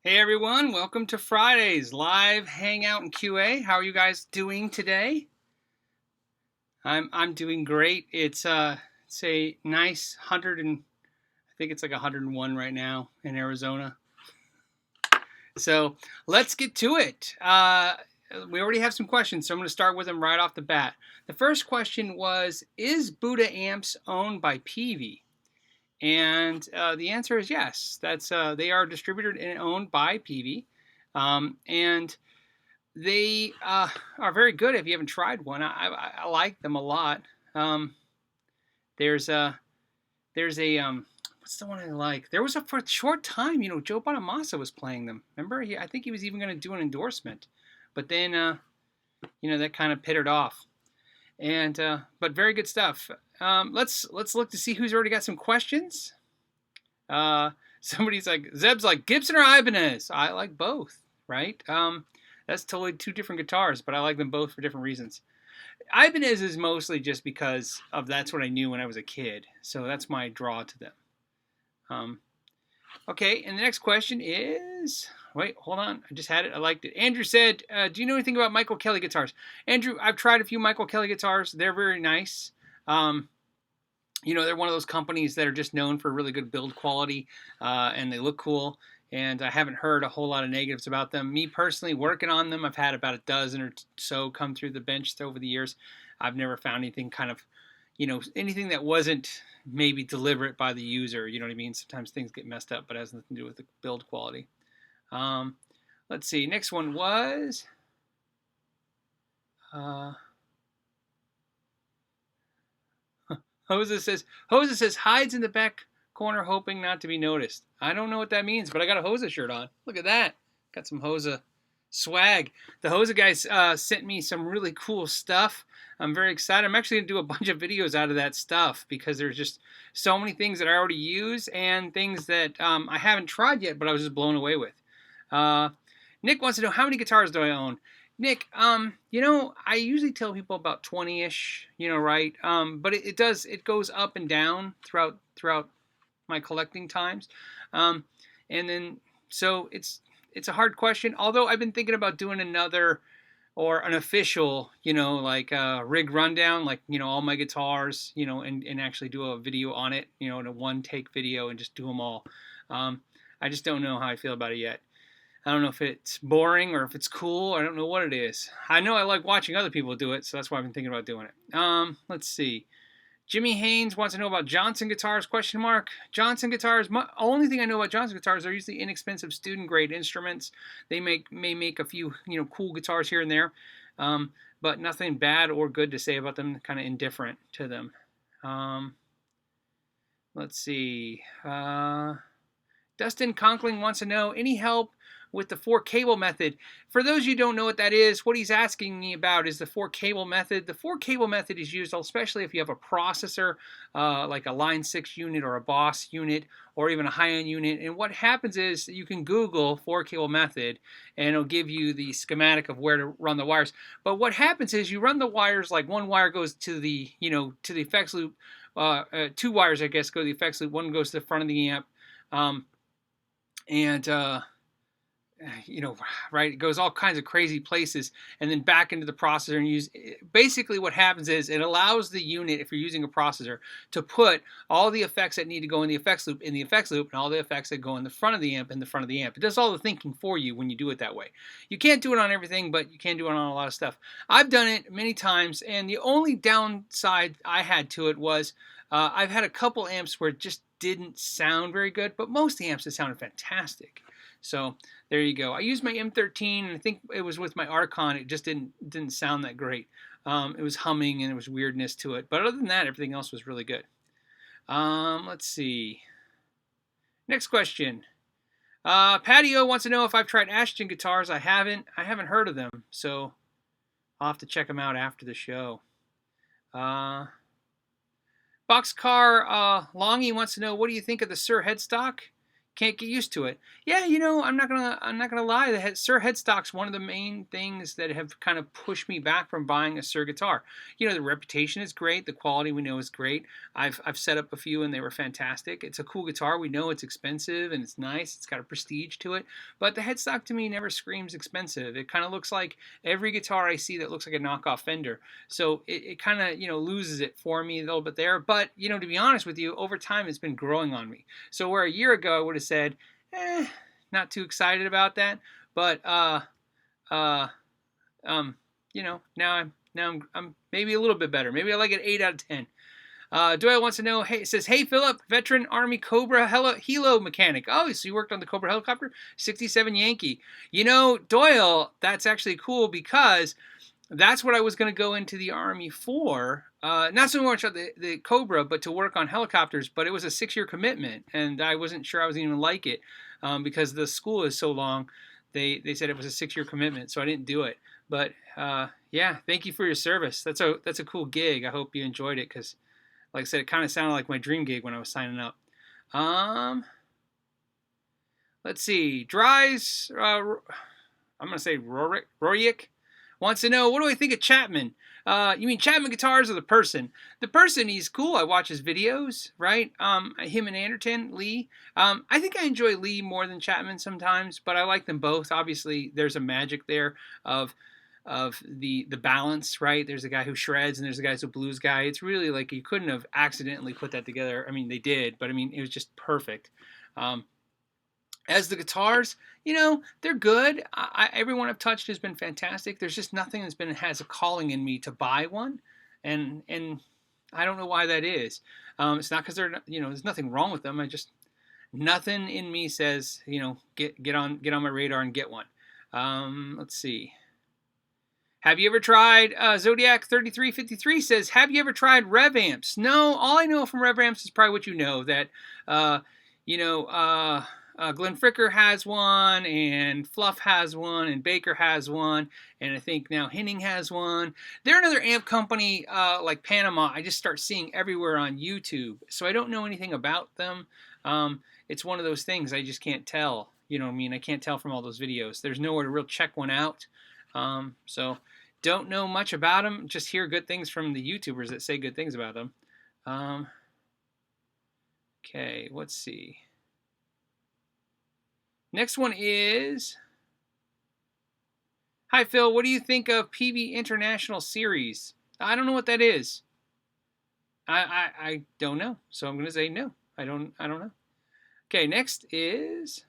Hey everyone, welcome to Friday's live hangout in QA. How are you guys doing today? I'm doing great. It's a nice 100 and I think it's like 101 right now in Arizona. So let's get to it. We already have some questions, so I'm going to start with them right off the bat. The first question was, is Budda Amps owned by PV? And the answer is yes. They are distributed and owned by PV, and they are very good. If you haven't tried one, I like them a lot. There's a what's the one I like? There was for a short time, Joe Bonamassa was playing them. Remember? I think he was even going to do an endorsement, but then that kind of pittered off. And but very good stuff. Let's look to see who's already got some questions. Somebody's like, Zeb's like, Gibson or Ibanez? I like both, right? That's totally two different guitars, but I like them both for different reasons. Ibanez is mostly just because of that's what I knew when I was a kid, so that's my draw to them. Okay, and the next question is, wait, hold on, I just had it, I liked it. Andrew said, do you know anything about Michael Kelly guitars? Andrew, I've tried a few Michael Kelly guitars. They're very nice. They're one of those companies that are just known for really good build quality, and they look cool, and I haven't heard a whole lot of negatives about them. Me personally, working on them, I've had about a dozen or so come through the bench over the years. I've never found anything kind of, anything that wasn't maybe deliberate by the user, you know what I mean? Sometimes things get messed up, but it has nothing to do with the build quality. Let's see, next one was... Hosa says hides in the back corner hoping not to be noticed. I don't know what that means, but I got a Hosa shirt on. Look at that. Got some Hosa swag. The Hosa guys sent me some really cool stuff. I'm very excited. I'm actually going to do a bunch of videos out of that stuff because there's just so many things that I already use and things that I haven't tried yet, but I was just blown away with. Nick wants to know, how many guitars do I own? Nick, I usually tell people about 20-ish, right? But it goes up and down throughout my collecting times. And then, so it's a hard question. Although I've been thinking about doing another or an official, like rig rundown, like, all my guitars, and actually do a video on it, in a one-take video and just do them all. I just don't know how I feel about it yet. I don't know if it's boring or if it's cool. I don't know what it is. I know I like watching other people do it, so that's why I've been thinking about doing it. Let's see. Jimmy Haynes wants to know about Johnson guitars, ? Johnson guitars, only thing I know about Johnson guitars, they're usually inexpensive student-grade instruments. They may make a few, cool guitars here and there, but nothing bad or good to say about them, kind of indifferent to them. Let's see. Dustin Conkling wants to know, any help with the 4-cable method? For those of you who don't know what that is, what he's asking me about is the 4-cable method. The 4-cable method is used especially if you have a processor, like a Line 6 unit or a Boss unit, or even a high-end unit. And what happens is you can Google 4-cable method, and it'll give you the schematic of where to run the wires. But what happens is you run the wires, like one wire goes to the, to the effects loop. 2 wires, I guess, go to the effects loop. One goes to the front of the amp. Right, it goes all kinds of crazy places and then back into the processor and use. Basically what happens is it allows the unit, if you're using a processor, to put all the effects that need to go in the effects loop and all the effects that go in the front of the amp in the front of the amp. It does all the thinking for you when you do it that way. You can't do it on everything, but you can do it on a lot of stuff. I've done it many times, and the only downside I had to it was I've had a couple amps where it just didn't sound very good, but most of the amps, it sounded fantastic. So there you go. I used my M13, and I think it was with my Archon. It just didn't sound that great. It was humming, and there was weirdness to it. But other than that, everything else was really good. Let's see. Next question. Patio wants to know if I've tried Ashton guitars. I haven't heard of them, so I'll have to check them out after the show. Boxcar Longy wants to know, what do you think of the Suhr headstock? can't get used to it. Yeah, you know, I'm not gonna lie. The Suhr headstock's one of the main things that have kind of pushed me back from buying a Suhr guitar. You know, the reputation is great, the quality we know is great. I've set up a few and they were fantastic. It's a cool guitar. We know it's expensive and it's nice. It's got a prestige to it, but the headstock to me never screams expensive. It kind of looks like every guitar I see that looks like a knockoff Fender. So it kind of, you know, loses it for me a little bit there. But, you know, to be honest with you, over time it's been growing on me. So where a year ago I would have said, not too excited about that, but you know, now I'm maybe a little bit better. Maybe I like it 8 out of 10. Doyle wants to know, hey, it says, hey Philip, veteran Army Cobra helo mechanic. Oh, so you worked on the Cobra helicopter? 67 Yankee. You know, Doyle, that's actually cool because that's what I was going to go into the Army for. Not so much on the Cobra, but to work on helicopters. But it was a 6-year commitment, and I wasn't sure I was even going to like it because the school is so long. They said it was a 6-year commitment, so I didn't do it. But yeah, thank you for your service. That's a cool gig. I hope you enjoyed it because, like I said, it kind of sounded like my dream gig when I was signing up. Let's see. Dries, I'm going to say Royik wants to know, what do I think of Chapman? You mean Chapman guitars or the person? The person, he's cool. I watch his videos, right? Him and Anderton, Lee. I think I enjoy Lee more than Chapman sometimes, but I like them both. Obviously, there's a magic there of the balance, right? There's a guy who shreds and there's a guy who's a blues guy. It's really like you couldn't have accidentally put that together. I mean, they did, but I mean, it was just perfect. As the guitars, you know, they're good. Everyone I've touched has been fantastic. There's just nothing has a calling in me to buy one, and I don't know why that is. It's not because they're, you know, there's nothing wrong with them. Nothing in me says, you know, get on my radar and get one. Let's see. Have you ever tried, Zodiac 3353 says, have you ever tried REVV amps? No, all I know from REVV amps is probably what you know, that, you know, Glenn Fricker has one, and Fluff has one, and Baker has one, and I think now Henning has one. They're another amp company like Panama. I just start seeing everywhere on YouTube, so I don't know anything about them. It's one of those things I just can't tell. You know what I mean? I can't tell from all those videos. There's nowhere to really check one out. So don't know much about them. Just hear good things from the YouTubers that say good things about them. Okay, let's see. Next one is, hi Phil, what do you think of PV International Series? I don't know what that is. I don't know, so I'm gonna say no. I don't know. Okay, next is,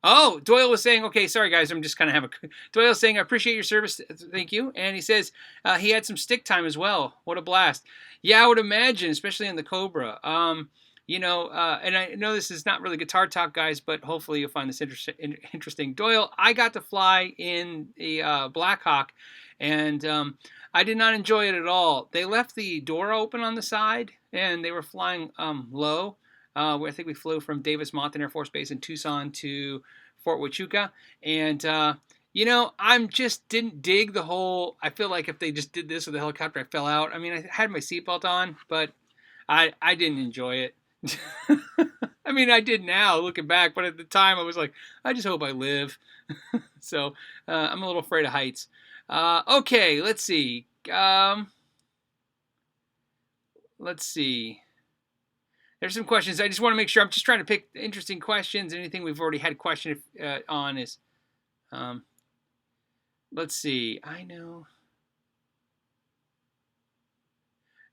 oh, Doyle was saying, okay, sorry guys, I'm just kind of Doyle saying, I appreciate your service, thank you. And he says he had some stick time as well. What a blast. Yeah, I would imagine, especially in the Cobra. You know, and I know this is not really guitar talk, guys, but hopefully you'll find this interesting. Doyle, I got to fly in a Blackhawk, and I did not enjoy it at all. They left the door open on the side, and they were flying low. Where I think we flew from Davis-Monthan Air Force Base in Tucson to Fort Huachuca, and you know, I just didn't dig the whole. I feel like if they just did this with the helicopter, I fell out. I mean, I had my seatbelt on, but I didn't enjoy it. I mean, I did now looking back, but at the time I was like, I just hope I live. So I'm a little afraid of heights. Okay, let's see. Let's see. There's some questions. I just want to make sure. I'm just trying to pick interesting questions. Anything we've already had question on is, let's see. I know.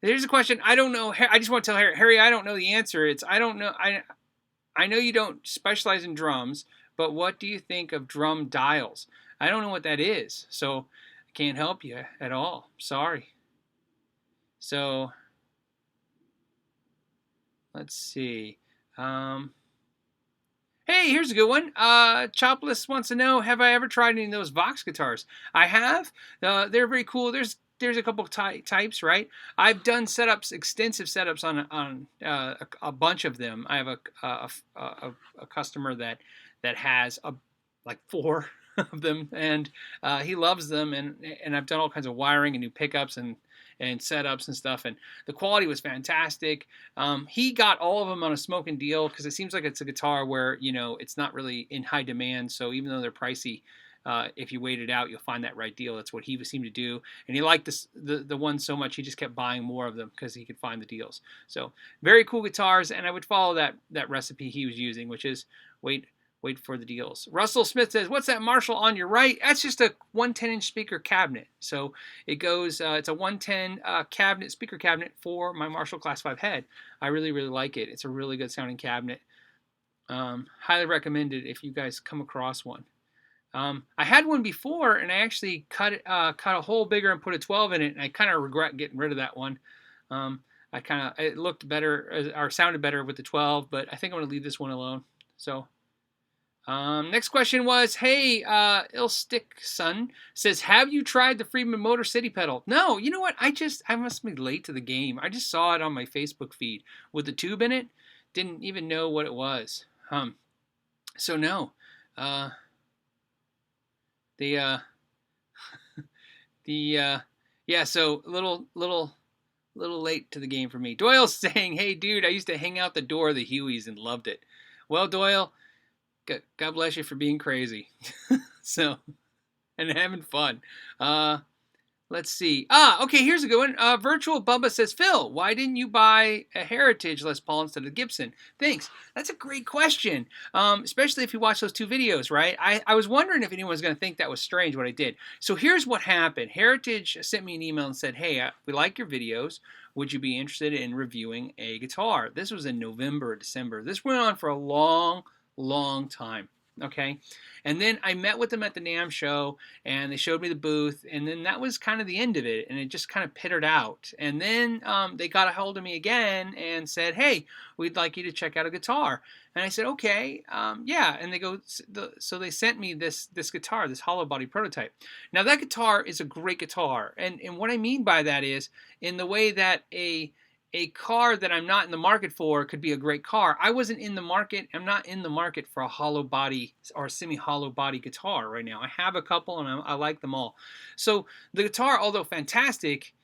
Here's a question. I don't know. I just want to tell Harry, I don't know the answer. It's, I don't know. I know you don't specialize in drums, but what do you think of drum dials? I don't know what that is, so I can't help you at all. Sorry. So, let's see. Hey, here's a good one. Chopless wants to know, have I ever tried any of those Vox guitars? I have. They're very cool. There's a couple types, right? I've done extensive setups on a bunch of them. I have a customer that has like 4 of them, and he loves them, and I've done all kinds of wiring and new pickups and and setups and stuff, and the quality was fantastic. He got all of them on a smoking deal because it seems like it's a guitar where, you know, it's not really in high demand. So even though they're pricey, if you wait it out, you'll find that right deal. That's what he seemed to do. And he liked the one so much, he just kept buying more of them because he could find the deals. So very cool guitars, and I would follow that recipe he was using, which is wait for the deals. Russell Smith says, what's that Marshall on your right? That's just a 110-inch speaker cabinet. So it goes, it's a 110 cabinet, speaker cabinet for my Marshall Class 5 head. I really, really like it. It's a really good sounding cabinet. Highly recommended if you guys come across one. I had one before, and I actually cut a hole bigger and put a 12 in it, and I kind of regret getting rid of that one. It looked better, or sounded better with the 12, but I think I'm going to leave this one alone. So, next question was, hey, Ilstick Son says, have you tried the Friedman Motor City pedal? No, you know what? I must be late to the game. I just saw it on my Facebook feed with the tube in it. Didn't even know what it was. So no. Yeah, so a little late to the game for me. Doyle's saying, hey dude, I used to hang out the door of the Hueys and loved it. Well, Doyle, God bless you for being crazy. So, and having fun. Let's see. Okay, here's a good one. Virtual Bubba says, Phil, why didn't you buy a Heritage Les Paul instead of Gibson? Thanks. That's a great question, especially if you watch those two videos, right? I was wondering if anyone was going to think that was strange what I did. So here's what happened. Heritage sent me an email and said, hey, we like your videos. Would you be interested in reviewing a guitar? This was in November or December. This went on for a long, long time. Okay, and then I met with them at the NAMM show, and they showed me the booth, and then that was kind of the end of it, and it just kind of petered out. And then they got a hold of me again and said, hey, we'd like you to check out a guitar. And I said, okay, yeah. And they go, so they sent me this guitar, this hollow body prototype. Now that guitar is a great guitar, and what I mean by that is in the way that a car that I'm not in the market for could be a great car. I wasn't in the market. I'm not in the market for a hollow body or semi-hollow body guitar right now. I have a couple, and I like them all. So the guitar, although fantastic,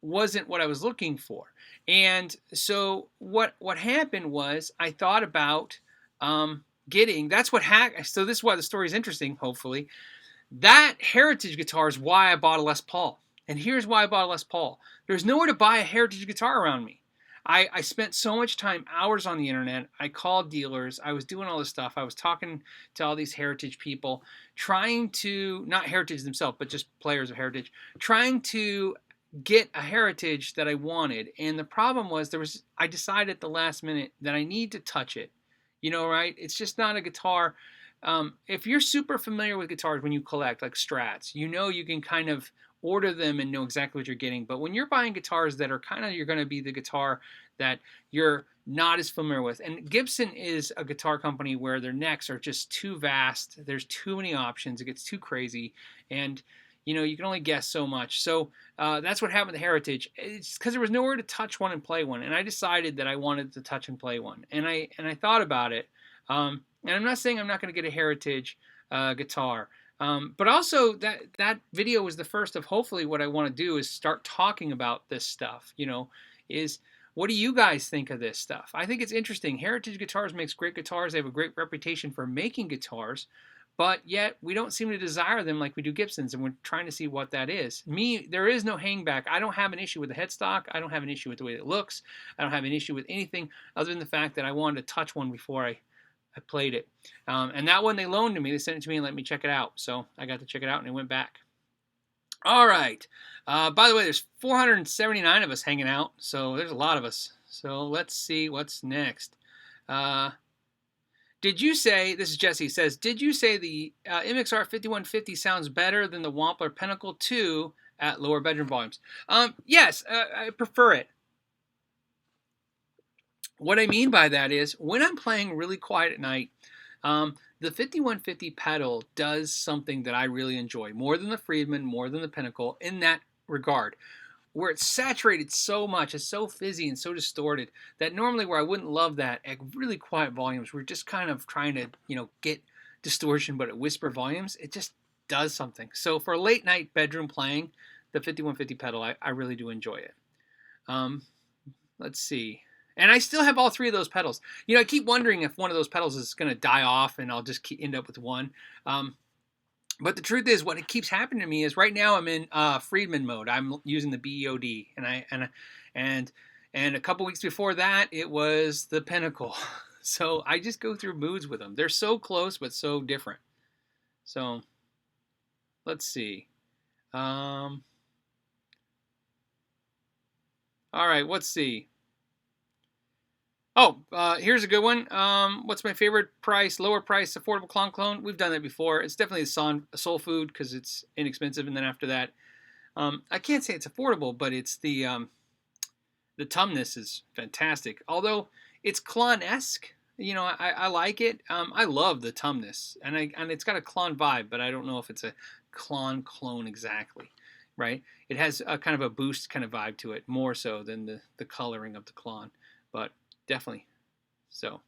wasn't what I was looking for. And so what happened was I thought about getting. So this is why the story is interesting. Hopefully, that Heritage guitar is why I bought a Les Paul. And here's why I bought a Les Paul. There's nowhere to buy a Heritage guitar around me. I spent so much time, hours on the internet. I called dealers. I was doing all this stuff. I was talking to all these Heritage people, trying to, not Heritage themselves, but just players of Heritage, trying to get a Heritage that I wanted. And the problem was I decided at the last minute that I need to touch it. You know, right? It's just not a guitar. If you're super familiar with guitars when you collect, like Strats, you know you can kind of order them and know exactly what you're getting. But when you're buying guitars that are you're going to be the guitar that you're not as familiar with. And Gibson is a guitar company where their necks are just too vast. There's too many options. It gets too crazy. And, you know, you can only guess so much. So that's what happened to Heritage. It's because there was nowhere to touch one and play one. And I decided that I wanted to touch and play one. And I thought about it. And I'm not saying I'm not going to get a Heritage guitar. But also that video was the first of hopefully what I want to do is start talking about this stuff, you know, is what do you guys think of this stuff? I think it's interesting. Heritage Guitars makes great guitars. They have a great reputation for making guitars, but yet we don't seem to desire them like we do Gibsons, and we're trying to see what that is. There is no hangback. I don't have an issue with the headstock. I don't have an issue with the way it looks. I don't have an issue with anything other than the fact that I wanted to touch one before I played it. And that one they loaned to me. They sent it to me and let me check it out. So I got to check it out and it went back. All right. By the way, there's 479 of us hanging out. So there's a lot of us. So let's see what's next. Did you say, this is Jesse, says, did you say the MXR 5150 sounds better than the Wampler Pinnacle 2 at lower bedroom volumes? Yes, I prefer it. What I mean by that is when I'm playing really quiet at night, the 5150 pedal does something that I really enjoy more than the Friedman, more than the Pinnacle in that regard, where it's saturated so much, it's so fizzy and so distorted that normally where I wouldn't love that at really quiet volumes, we're just kind of trying to, you know, get distortion, but at whisper volumes, it just does something. So for late night bedroom playing, the 5150 pedal. I really do enjoy it. Let's see. And I still have all three of those pedals. You know, I keep wondering if one of those pedals is going to die off and I'll just end up with one. But the truth is, what it keeps happening to me is right now I'm in Friedman mode. I'm using the BEOD, and a couple weeks before that it was the Pinnacle. So I just go through moods with them. They're so close but so different. So let's see. All right, let's see. Oh, here's a good one. What's my favorite price, lower price, affordable Klon Clone? We've done that before. It's definitely the Soul Food because it's inexpensive. And then after that, I can't say it's affordable, but it's the tumness is fantastic. Although it's Klon-esque, you know, I like it. I love the tumness, and it's got a Klon vibe, but I don't know if it's a Klon Clone exactly, right? It has a kind of a boost kind of vibe to it, more so than the coloring of the Klon, but definitely. So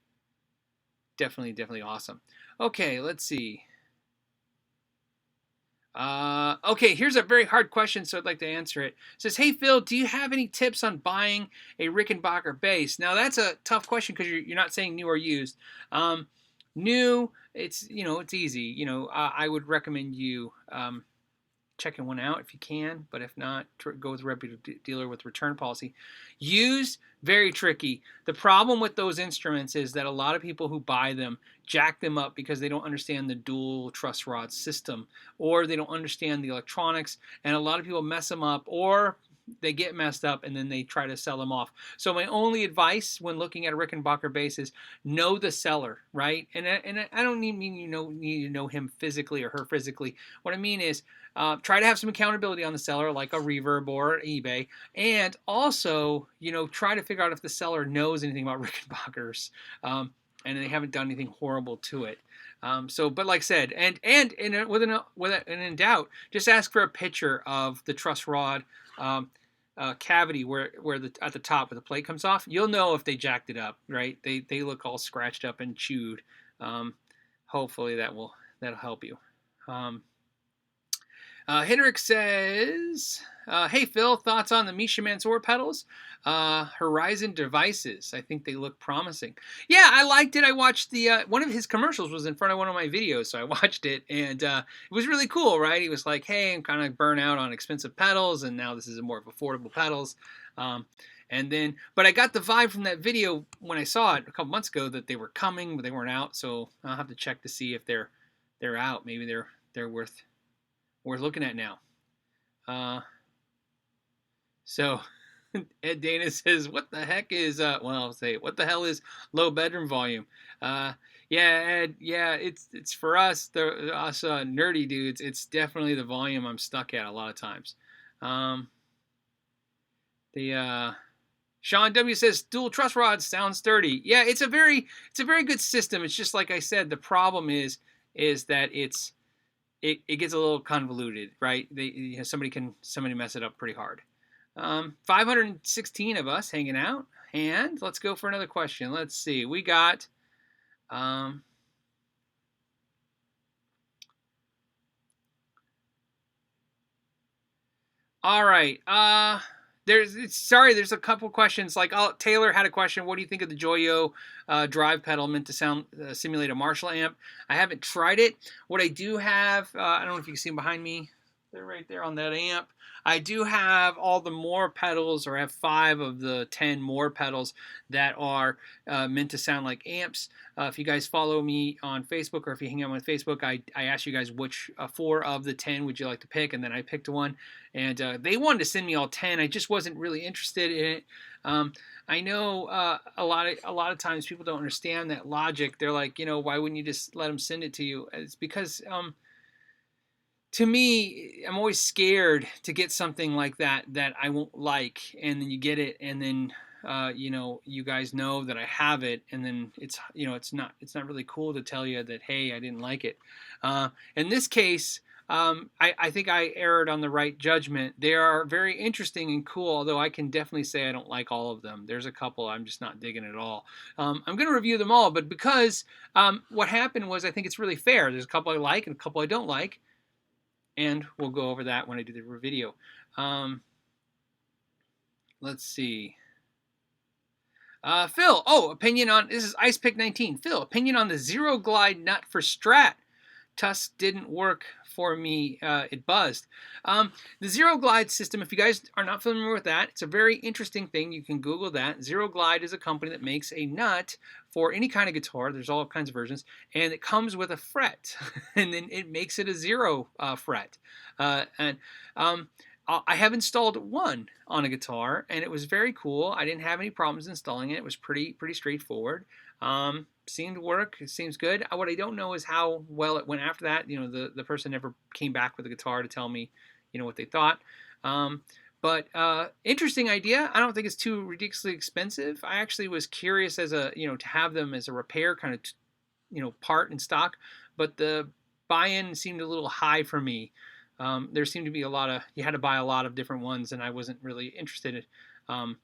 definitely awesome. Okay, let's see. Okay, here's a very hard question, so I'd like to answer it. It says, hey Phil, do you have any tips on buying a Rickenbacker bass? Now that's a tough question because you're not saying new or used. New, it's easy. You know, I would recommend you checking one out if you can, but if not, go with a reputable dealer with return policy. Used, very tricky. The problem with those instruments is that a lot of people who buy them jack them up because they don't understand the dual truss rod system, or they don't understand the electronics, and a lot of people mess them up, or they get messed up and then they try to sell them off. So my only advice when looking at a Rickenbacker bass is know the seller, right? And I don't mean need to know him physically or her physically. What I mean is try to have some accountability on the seller, like a Reverb or eBay, and also try to figure out if the seller knows anything about Rickenbackers, and they haven't done anything horrible to it. But like I said, and in doubt, just ask for a picture of the truss rod cavity where at the top where the plate comes off. You'll know if they jacked it up, right? They look all scratched up and chewed. Hopefully that'll help you. Henrik says, hey Phil, thoughts on the Misha Mansour pedals? Horizon devices. I think they look promising. Yeah, I liked it. I watched one of his commercials was in front of one of my videos, so I watched it, and it was really cool, right? He was like, hey, I'm kind of burnt out on expensive pedals, and now this is more of affordable pedals. But I got the vibe from that video when I saw it a couple months ago that they were coming, but they weren't out, so I'll have to check to see if they're out. Maybe they're worth looking at now. So Ed Dana says, what the heck is I'll say, what the hell is low bedroom volume? Yeah, Ed, yeah, it's for us nerdy dudes, it's definitely the volume I'm stuck at a lot of times. Sean W says dual truss rods sound sturdy. Yeah, it's a very good system. It's just like I said, the problem is that it gets a little convoluted, right? Somebody mess it up pretty hard. 516 of us hanging out, and let's go for another question. Let's see. We got all right. There's a couple questions. Like Taylor had a question. What do you think of the Joyo drive pedal meant to simulate a Marshall amp? I haven't tried it. What I do have, I don't know if you can see them behind me. They're right there on that amp. I do have all the Moore pedals, or I have 5 of the 10 Moore pedals that are meant to sound like amps. If you guys follow me on Facebook, or if you hang out on Facebook, I asked you guys which 4 of the 10 would you like to pick, and then I picked one. And they wanted to send me all 10. I just wasn't really interested in it. I know a lot of times people don't understand that logic. They're like, why wouldn't you just let them send it to you? It's because to me, I'm always scared to get something like that I won't like, and then you get it, and then you guys know that I have it, and then it's not really cool to tell you that, hey, I didn't like it. In this case, I think I erred on the right judgment. They are very interesting and cool, although I can definitely say I don't like all of them. There's a couple I'm just not digging at all. I'm going to review them all, but because what happened was I think it's really fair. There's a couple I like and a couple I don't like. and we'll go over that when I do the video. Let's see. Phil, opinion on, this is Ice Pick 19. Phil, opinion on the Zero Glide nut for Strat. Tusk didn't work for me. It buzzed. The Zero Glide system, if you guys are not familiar with that, it's a very interesting thing. You can Google that. Zero Glide is a company that makes a nut for any kind of guitar. There's all kinds of versions, and it comes with a fret, and then it makes it a zero fret. I have installed one on a guitar, and it was very cool. I didn't have any problems installing it. It was pretty straightforward. Seemed to work. It seems good. What I don't know is how well it went after that. The person never came back with the guitar to tell me, what they thought. But interesting idea. I don't think it's too ridiculously expensive. I actually was curious as to have them as a repair kind of, part in stock, but the buy-in seemed a little high for me. There seemed to be you had to buy a lot of different ones, and I wasn't really interested. I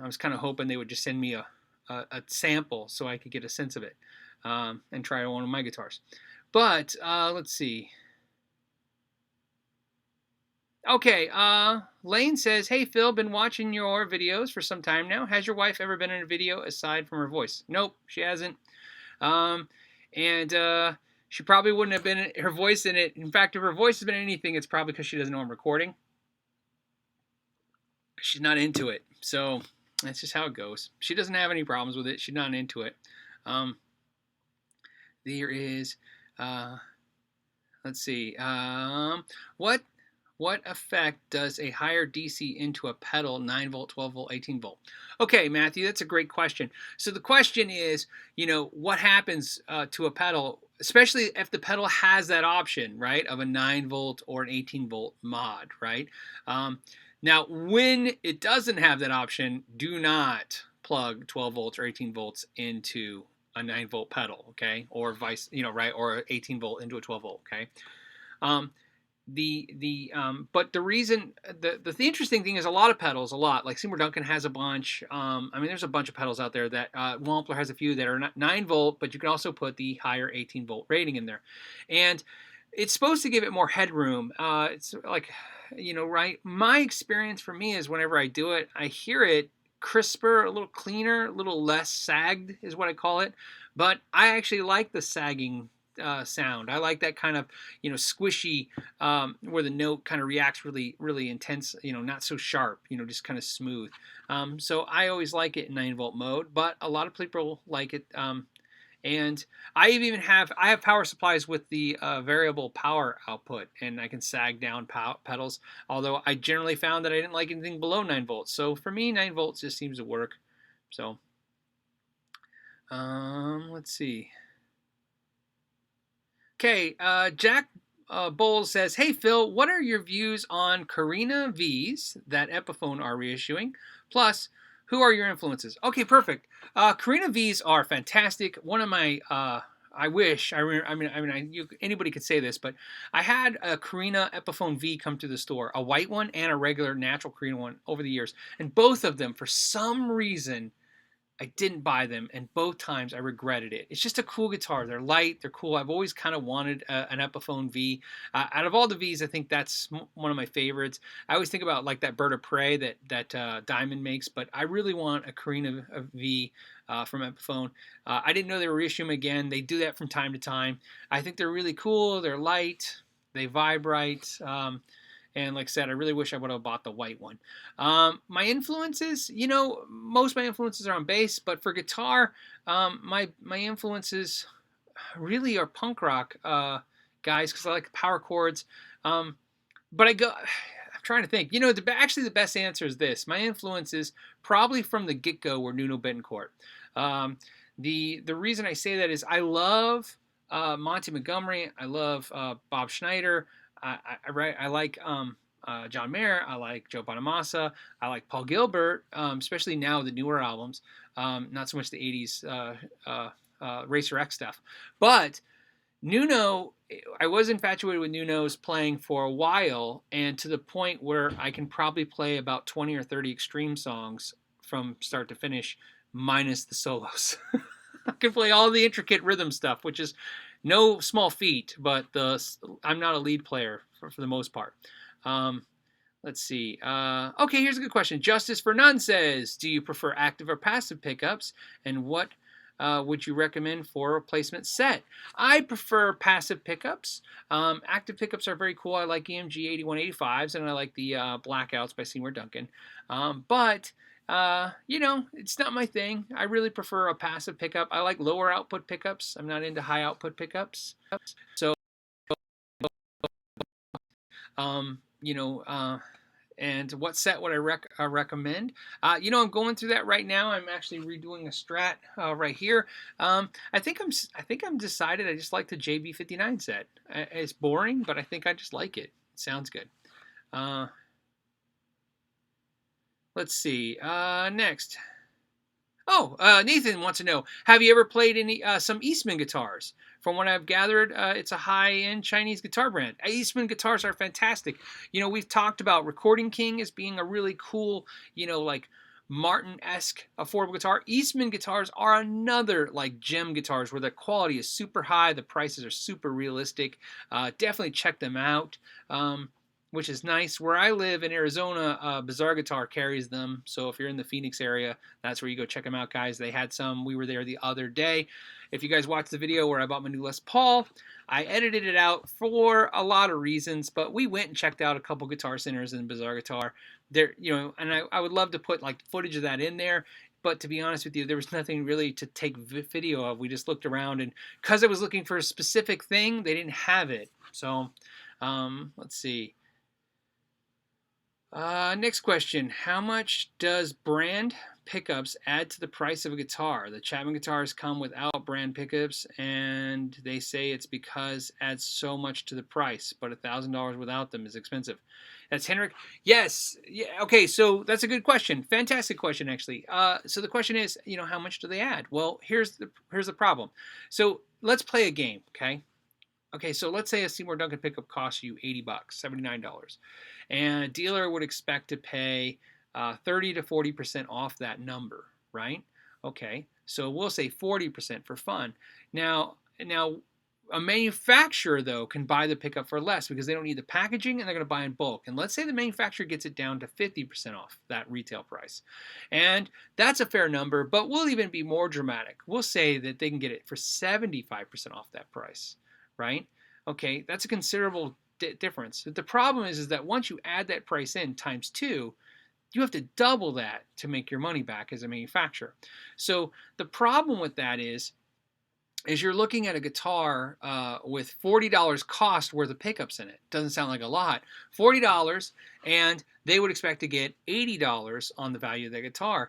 was kind of hoping they would just send me a sample so I could get a sense of it and try one of my guitars. But let's see. Okay, Lane says, hey Phil, been watching your videos for some time now. Has your wife ever been in a video aside from her voice? Nope, she hasn't. She probably wouldn't have been her voice in it. In fact, if her voice has been in anything, it's probably because she doesn't know I'm recording. She's not into it. So that's just how it goes. She doesn't have any problems with it. She's not into it. There is, let's see. What effect does a higher DC into a pedal, 9 volt, 12 volt, 18 volt? Okay, Matthew, that's a great question. So the question is, what happens to a pedal, especially if the pedal has that option, right, of a 9 volt or an 18 volt mod, right? Now, when it doesn't have that option, do not plug 12 volts or 18 volts into a 9 volt pedal, okay? Or vice, right, or 18 volt into a 12 volt, okay? But the reason, the interesting thing is a lot of pedals, like Seymour Duncan has a bunch. There's a bunch of pedals out there that Wampler has a few that are not 9 volt, but you can also put the higher 18 volt rating in there, and it's supposed to give it more headroom. It's like, right. My experience for me is whenever I do it, I hear it crisper, a little cleaner, a little less sagged is what I call it. But I actually like the sagging sound. I like that kind of, squishy, where the note kind of reacts really, really intense, not so sharp, just kind of smooth. So I always like it in 9 volt mode, but a lot of people like it. And I have power supplies with the variable power output, and I can sag down pedals, although I generally found that I didn't like anything below 9 volts. So for me, 9 volts just seems to work. So let's see. Okay, Jack Bowles says, hey Phil, what are your views on Korina Vs that Epiphone are reissuing? Plus, who are your influences? Okay, perfect. Korina Vs are fantastic. One of my, anybody could say this, but I had a Korina Epiphone V come to the store, a white one and a regular natural Korina one over the years, and both of them, for some reason, I didn't buy them, and both times I regretted it. It's just a cool guitar. They're light, they're cool. I've always kind of wanted an Epiphone V. Out of all the Vs, I think that's one of my favorites. I always think about like that Bird of Prey that Diamond makes, but I really want a Korina V from Epiphone. I didn't know they were reissuing them again. They do that from time to time. I think they're really cool. They're light. They vibrate. And like I said, I really wish I would have bought the white one. My influences, most of my influences are on bass, but for guitar, my influences really are punk rock guys, because I like power chords. But I'm trying to think. Actually the best answer is this. My influences probably from the get-go were Nuno Bettencourt. The reason I say that is I love Monty Montgomery. I love Bob Schneider. I like John Mayer. I like Joe Bonamassa. I like Paul Gilbert, especially now the newer albums. Not so much the 80s Racer X stuff. But Nuno, I was infatuated with Nuno's playing for a while, and to the point where I can probably play about 20 or 30 Extreme songs from start to finish, minus the solos. I can play all the intricate rhythm stuff, which is no small feat, but I'm not a lead player for the most part. Let's see. Okay, here's a good question. Justice for None says, do you prefer active or passive pickups? And what would you recommend for a replacement set? I prefer passive pickups. Active pickups are very cool. I like EMG 8185s, and I like the Blackouts by Seymour Duncan. But you know, it's not my thing. I really prefer a passive pickup. I like lower output pickups. I'm not into high output pickups. So, you know, and what set would I recommend? You know, I'm going through that right now. I'm actually redoing a Strat right here. I think I'm decided. I just like the JB59 set. It's boring, but I think I just like it. It sounds good. Let's see. Next. Oh, Nathan wants to know: have you ever played any some Eastman guitars? From what I've gathered, it's a high-end Chinese guitar brand. Eastman guitars are fantastic. You know, we've talked about Recording King as being a really cool, you know, like Martin-esque affordable guitar. Eastman guitars are another like gem guitars where the quality is super high, the prices are super realistic. Definitely check them out. Which is nice. Where I live in Arizona, Bizarre Guitar carries them. So if you're in the Phoenix area, that's where you go check them out, guys. They had some. We were there the other day. If you guys watched the video where I bought my new Les Paul, I edited it out for a lot of reasons, but we went and checked out a couple Guitar Centers in Bizarre Guitar. There, you know, and I would love to put like footage of that in there. But to be honest with you, there was nothing really to take video of. We just looked around, and because I was looking for a specific thing, they didn't have it. So let's see. Next question. How much does brand pickups add to the price of a guitar? The Chapman guitars come without brand pickups, and they say it's because it adds so much to the price, but $1,000 without them is expensive. That's Henrik. Yes. Yeah. Okay. So that's a good question. Fantastic question, actually. So the question is, you know, how much do they add? Well, here's the problem. So let's play a game. Okay. Okay, so let's say a Seymour Duncan pickup costs you $80, $79, and a dealer would expect to pay 30 to 40% off that number, right? Okay, so we'll say 40% for fun. Now, a manufacturer, though, can buy the pickup for less because they don't need the packaging and they're going to buy in bulk. And let's say the manufacturer gets it down to 50% off that retail price. And that's a fair number, but we'll even be more dramatic. We'll say that they can get it for 75% off that price. Right? Okay, that's a considerable difference. But the problem is that once you add that price in times 2, you have to double that to make your money back as a manufacturer. So the problem with that is you're looking at a guitar with $40 cost worth of pickups in it. Doesn't sound like a lot. $40, and they would expect to get $80 on the value of the guitar.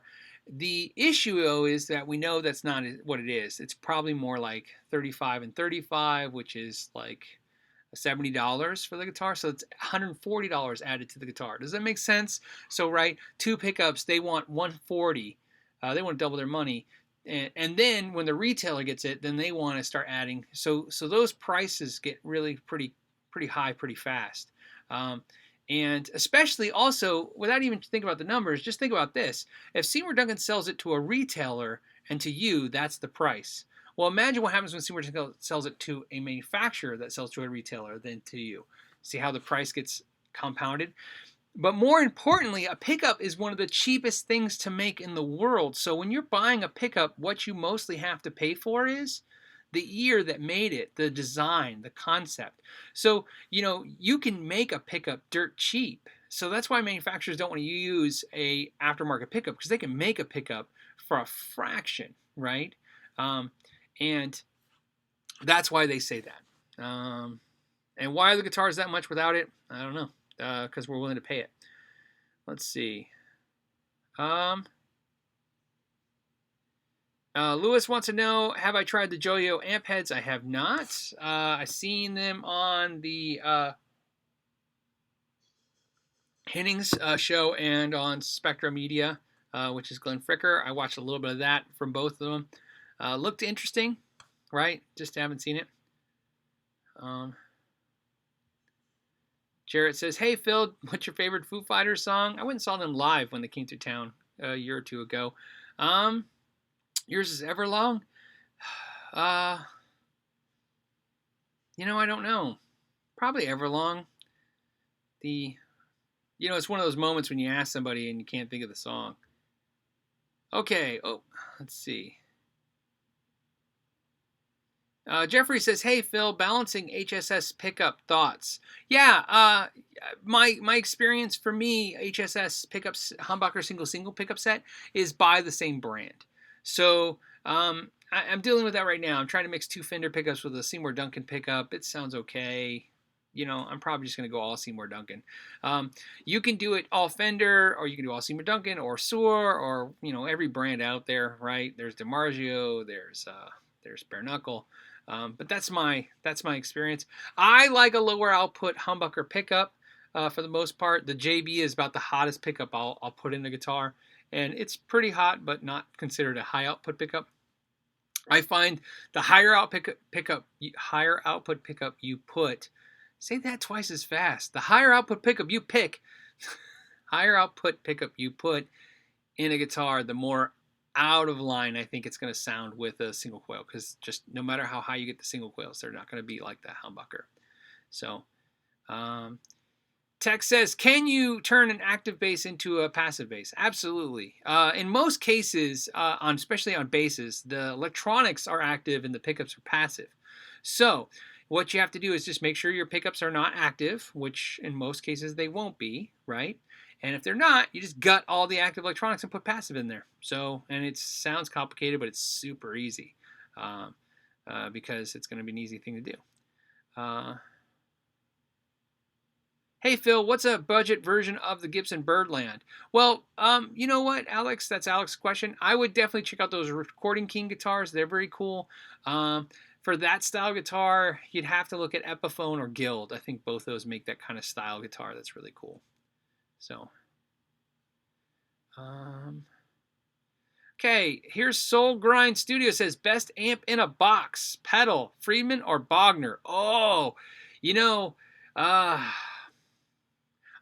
The issue, though, is that we know that's not what it is. It's probably more like 35 and 35, which is like $70 for the guitar. So it's $140 added to the guitar. Does that make sense? So, right, 2 pickups, they want $140. They want to double their money. And then when the retailer gets it, then they want to start adding. So those prices get really pretty high pretty fast. And especially also, without even thinking about the numbers, just think about this. If Seymour Duncan sells it to a retailer and to you, that's the price. Well, imagine what happens when Seymour Duncan sells it to a manufacturer that sells to a retailer than to you. See how the price gets compounded? But more importantly, a pickup is one of the cheapest things to make in the world. So when you're buying a pickup, what you mostly have to pay for is the year that made it, the design, the concept. So, you know, you can make a pickup dirt cheap. So that's why manufacturers don't want to use a aftermarket pickup, because they can make a pickup for a fraction, right? And that's why they say that. And why are the guitars that much without it? I don't know. Because we're willing to pay it. Let's see. Lewis wants to know, have I tried the Joyo amp heads? I have not. I've seen them on the Hennings show and on Spectra Media, which is Glenn Fricker. I watched a little bit of that from both of them. Looked interesting, right? Just haven't seen it. Jarrett says, hey, Phil, what's your favorite Foo Fighters song? I went and saw them live when they came to town a year or two ago. Yours is Everlong? You know, I don't know. Probably Everlong. it's one of those moments when you ask somebody and you can't think of the song. Okay, let's see. Jeffrey says, "Hey Phil, balancing HSS pickup thoughts." Yeah, my experience for me, HSS pickups humbucker single pickup set is by the same brand. So I'm dealing with that right now. I'm trying to mix 2 Fender pickups with a Seymour Duncan pickup. It sounds okay. I'm probably just going to go all Seymour Duncan. You can do it all Fender, or you can do all Seymour Duncan, or Suhr, or every brand out there, right? There's DiMarzio, there's bare knuckle. But that's my experience. I like a lower output humbucker pickup for the most part. The JB is about the hottest pickup I'll put in the guitar, and it's pretty hot, but not considered a high output pickup. I find the higher output pickup you put. Say that twice as fast. The higher output pickup you pick, higher output pickup you put in a guitar, the more out of line I think it's going to sound with a single coil, because just no matter how high you get the single coils, they're not going to be like that humbucker. So Tech says, can you turn an active bass into a passive bass? Absolutely. In most cases, especially on basses, the electronics are active and the pickups are passive. So what you have to do is just make sure your pickups are not active, which in most cases they won't be, right? And if they're not, you just gut all the active electronics and put passive in there. And it sounds complicated, but it's super easy because it's going to be an easy thing to do. Hey Phil, what's a budget version of the Gibson Birdland? Well, you know what, Alex? That's Alex's question. I would definitely check out those Recording King guitars. They're very cool. For that style guitar, you'd have to look at Epiphone or Guild. I think both those make that kind of style guitar that's really cool. So, okay, here's Soul Grind Studio says, best amp in a box, pedal, Friedman or Bogner? Oh,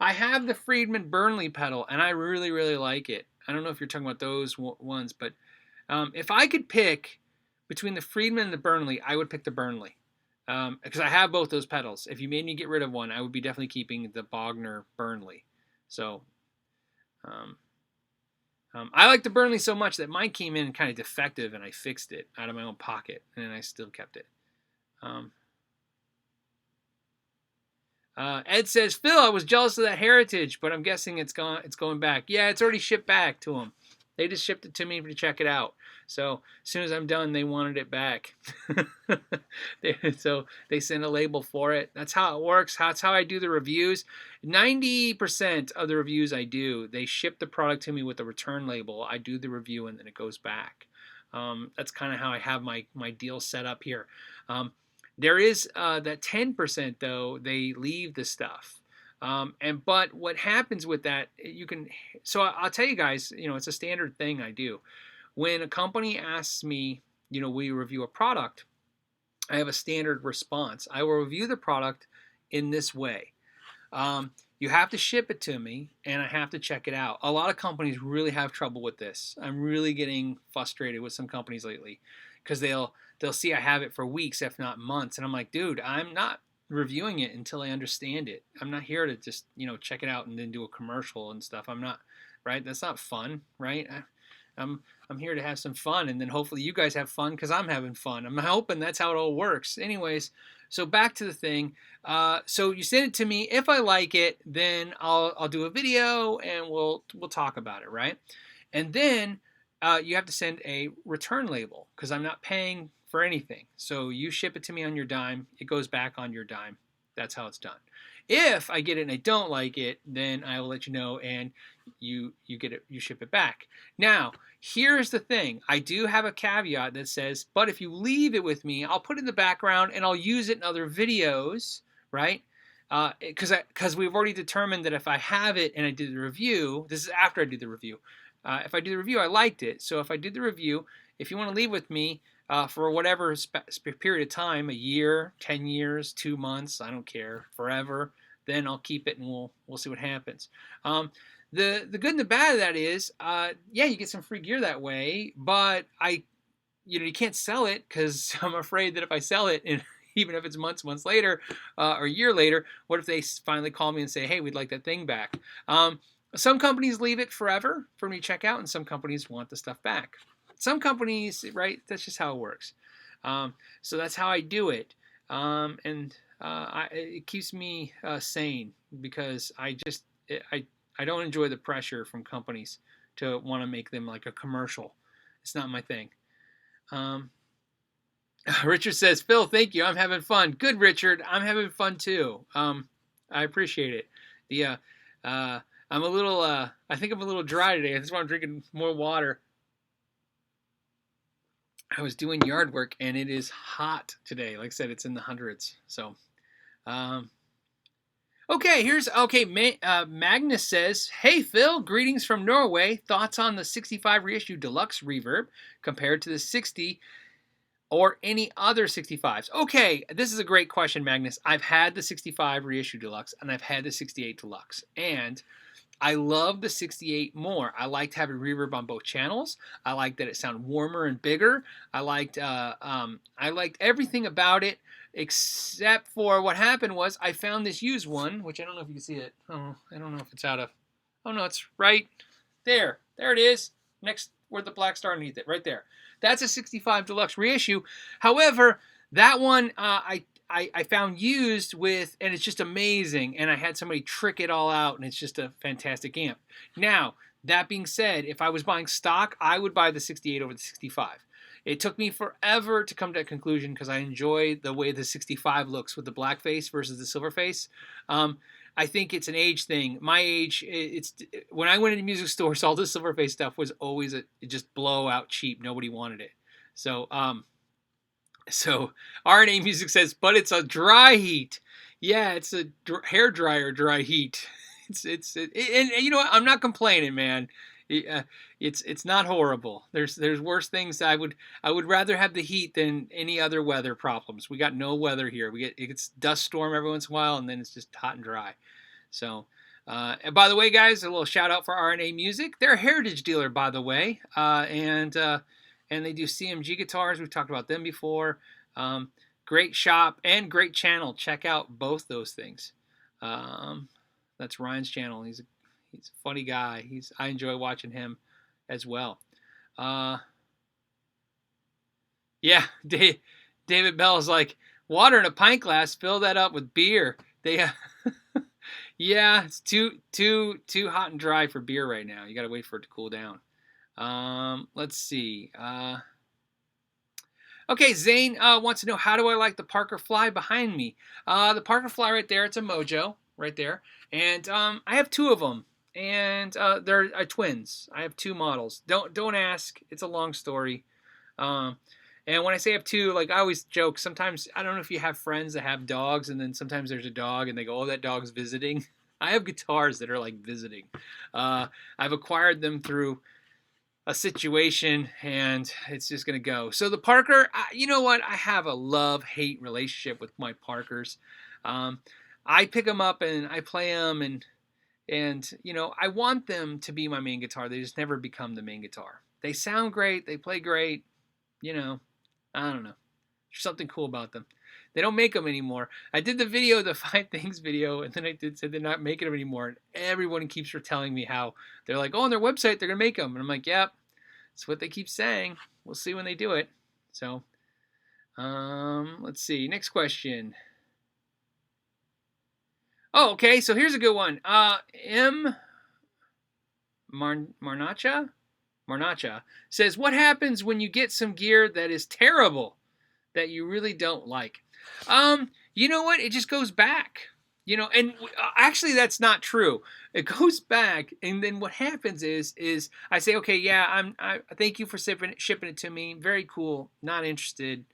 I have the Friedman Burnley pedal, and I really, really like it. I don't know if you're talking about those ones, but if I could pick between the Friedman and the Burnley, I would pick the Burnley because I have both those pedals. If you made me get rid of one, I would be definitely keeping the Bogner Burnley. So I like the Burnley so much that mine came in kind of defective, and I fixed it out of my own pocket, and I still kept it. Ed says, Phil, I was jealous of that Heritage, but I'm guessing it's going back. Yeah, it's already shipped back to them. They just shipped it to me to check it out. So as soon as I'm done, they wanted it back. So they sent a label for it. That's how it works. That's how I do the reviews. 90% of the reviews I do, they ship the product to me with a return label. I do the review, and then it goes back. That's kind of how I have my deal set up here. There is that 10%, though, they leave the stuff. But what happens with that, so I'll tell you guys, it's a standard thing I do. When a company asks me, will you review a product, I have a standard response. I will review the product in this way. You have to ship it to me, and I have to check it out. A lot of companies really have trouble with this. I'm really getting frustrated with some companies lately because they'll see I have it for weeks, if not months, and I'm like, dude, I'm not reviewing it until I understand it. I'm not here to just check it out and then do a commercial and stuff. I'm not, right? That's not fun, right? I'm here to have some fun, and then hopefully you guys have fun because I'm having fun. I'm hoping that's how it all works. Anyways, so back to the thing. So you send it to me. If I like it, then I'll do a video and we'll talk about it, right? And then you have to send a return label because I'm not paying for anything. So you ship it to me on your dime. It goes back on your dime. That's how it's done. If I get it and I don't like it, then I will let you know, and you get it. You ship it back. Now, here's the thing. I do have a caveat that says, but if you leave it with me, I'll put it in the background and I'll use it in other videos, right? Because we've already determined that if I have it and I did the review, this is after I did the review. If I do the review, I liked it. So if I did the review, if you want to leave with me for whatever period of time, a year, 10 years, 2 months, I don't care, forever, then I'll keep it and we'll see what happens. The good and the bad of that is, yeah, you get some free gear that way, but you can't sell it because I'm afraid that if I sell it and even if it's months later or a year later. What if they finally call me and say, hey, we'd like that thing back? Some companies leave it forever for me to check out, and some companies want the stuff back. Some companies, right, that's just how it works. So that's how I do it. It keeps me sane, because I don't enjoy the pressure from companies to want to make them like a commercial. It's not my thing. Richard says, Phil, thank you. I'm having fun. Good, Richard. I'm having fun too. I appreciate it. I'm a little, I think I'm a little dry today. That's why I'm drinking more water. I was doing yard work, and it is hot today. Like I said, it's in the hundreds. So, Magnus says, hey, Phil, greetings from Norway. Thoughts on the 65 reissue Deluxe Reverb compared to the 60 or any other 65s? Okay, this is a great question, Magnus. I've had the 65 reissue Deluxe, and I've had the 68 Deluxe, and I love the 68 more. I liked having reverb on both channels. I liked that it sounded warmer and bigger. I liked everything about it, except for what happened was I found this used one, which I don't know if you can see it. Oh, I don't know if it's out of. Oh no, it's right there. There it is. Next, where the black star underneath it, right there. That's a 65 Deluxe reissue. However, that one I found used with, and it's just amazing. And I had somebody trick it all out, and it's just a fantastic amp. Now, that being said, if I was buying stock, I would buy the 68 over the 65. It took me forever to come to that conclusion, because I enjoy the way the 65 looks with the black face versus the silver face. I think it's an age thing. My age, when I went into music stores, all the silver face stuff was always just blowout cheap. Nobody wanted it. So RNA Music says, but it's a dry heat. Yeah, it's a hair dryer dry heat. And you know what? I'm not complaining, man. It's not horrible. There's worse things. I would rather have the heat than any other weather problems. We got no weather here. It gets dust storm every once in a while, and then it's just hot and dry. So, and by the way, guys, a little shout out for RNA Music. They're a heritage dealer, by the way, and they do CMG guitars. We've talked about them before. Great shop and great channel. Check out both those things. That's Ryan's channel. He's a funny guy. I enjoy watching him as well. Yeah, David Bell's like, water in a pint glass. Fill that up with beer. Yeah, it's too hot and dry for beer right now. You got to wait for it to cool down. Let's see. Okay, Zane wants to know, how do I like the Parker Fly behind me? The Parker Fly right there, it's a Mojo right there. And I have two of them. And they're twins. I have two models. Don't ask. It's a long story. And when I say I have two, like I always joke, sometimes, I don't know if you have friends that have dogs, and then sometimes there's a dog and they go, oh, that dog's visiting. I have guitars that are like visiting. I've acquired them through a situation, and it's just going to go. So the Parker, you know what? I have a love-hate relationship with my Parkers. I pick them up and I play them, and you know, I want them to be my main guitar. They just never become the main guitar. They sound great. They play great. You know, I don't know. There's something cool about them. They don't make them anymore. I did the video, the 5 things video, and then I said they're not making them anymore. And everyone keeps telling me how they're like, oh, on their website, they're going to make them. And I'm like, yep, that's what they keep saying. We'll see when they do it. So, let's see. Next question. Oh, okay. So here's a good one. M. Marnacha says, what happens when you get some gear that is terrible, that you really don't like? You know what? It just goes back. You know, and actually that's not true. It goes back, and then what happens is I say, okay, yeah, I thank you for shipping it to me. Very cool. Not interested.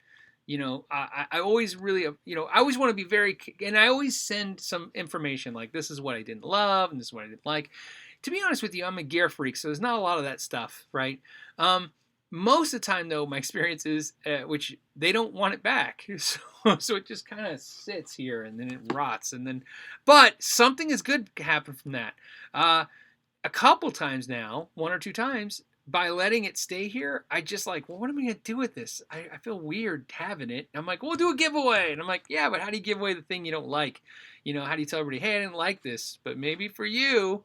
You know, I always really, you know, I always want to be very, and I always send some information like, this is what I didn't love and this is what I didn't like. To be honest with you, I'm a gear freak, so there's not a lot of that stuff, right? Most of the time, though, my experience is, which they don't want it back. So it just kind of sits here and then it rots. But something is good happen from that. A couple times now, 1 or 2 times, by letting it stay here, I just like, well, what am I going to do with this? I feel weird having it. I'm like, we'll do a giveaway. And I'm like, yeah, but how do you give away the thing you don't like? You know, how do you tell everybody, hey, I didn't like this, but maybe for you,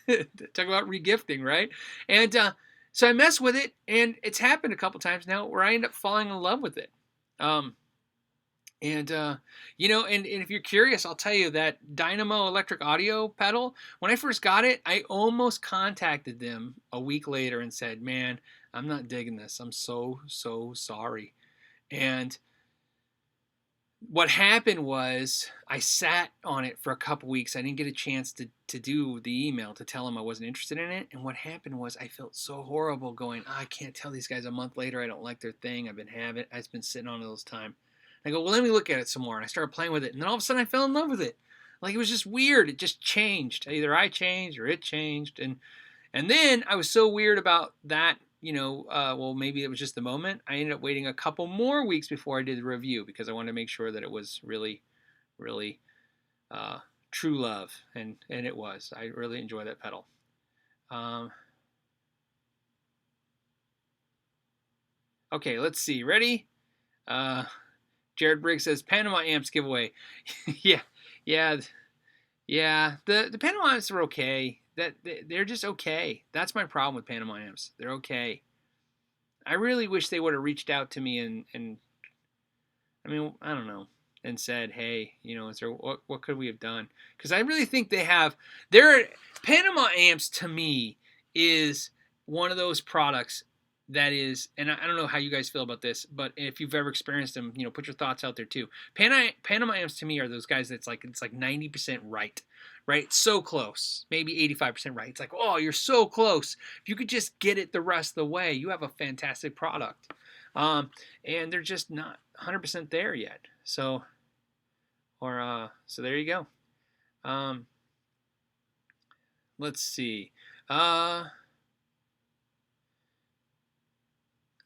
talk about regifting, right? And so I mess with it, and it's happened a couple times now where I end up falling in love with it. You know, and if you're curious, I'll tell you that Dynamo electric audio pedal, when I first got it, I almost contacted them a week later and said, man, I'm not digging this. I'm so sorry. And what happened was I sat on it for a couple weeks. I didn't get a chance to do the email to tell them I wasn't interested in it. And what happened was I felt so horrible going, I can't tell these guys a month later I don't like their thing. I've been sitting on it all this time. I go, well, let me look at it some more. And I started playing with it. And then all of a sudden I fell in love with it. Like, it was just weird. It just changed. Either I changed or it changed. And then I was so weird about that, you know, well, maybe it was just the moment. I ended up waiting a couple more weeks before I did the review because I wanted to make sure that it was really, really true love. And it was. I really enjoy that pedal. Okay, let's see. Ready? Jared Briggs says Panama Amps giveaway. yeah. The Panama Amps are okay. They're just okay. That's my problem with Panama Amps. They're okay. I really wish they would have reached out to me and I mean, I don't know, and said, hey, you know, is there what could we have done? Because I really think they have. Panama Amps to me is one of those products that is, and I don't know how you guys feel about this, but if you've ever experienced them, you know, put your thoughts out there too. Panama Amps to me are those guys that's like, it's like 90% right? So close, maybe 85% right. It's like, oh, you're so close. If you could just get it the rest of the way, you have a fantastic product. And they're just not 100% there yet. So there you go. Let's see.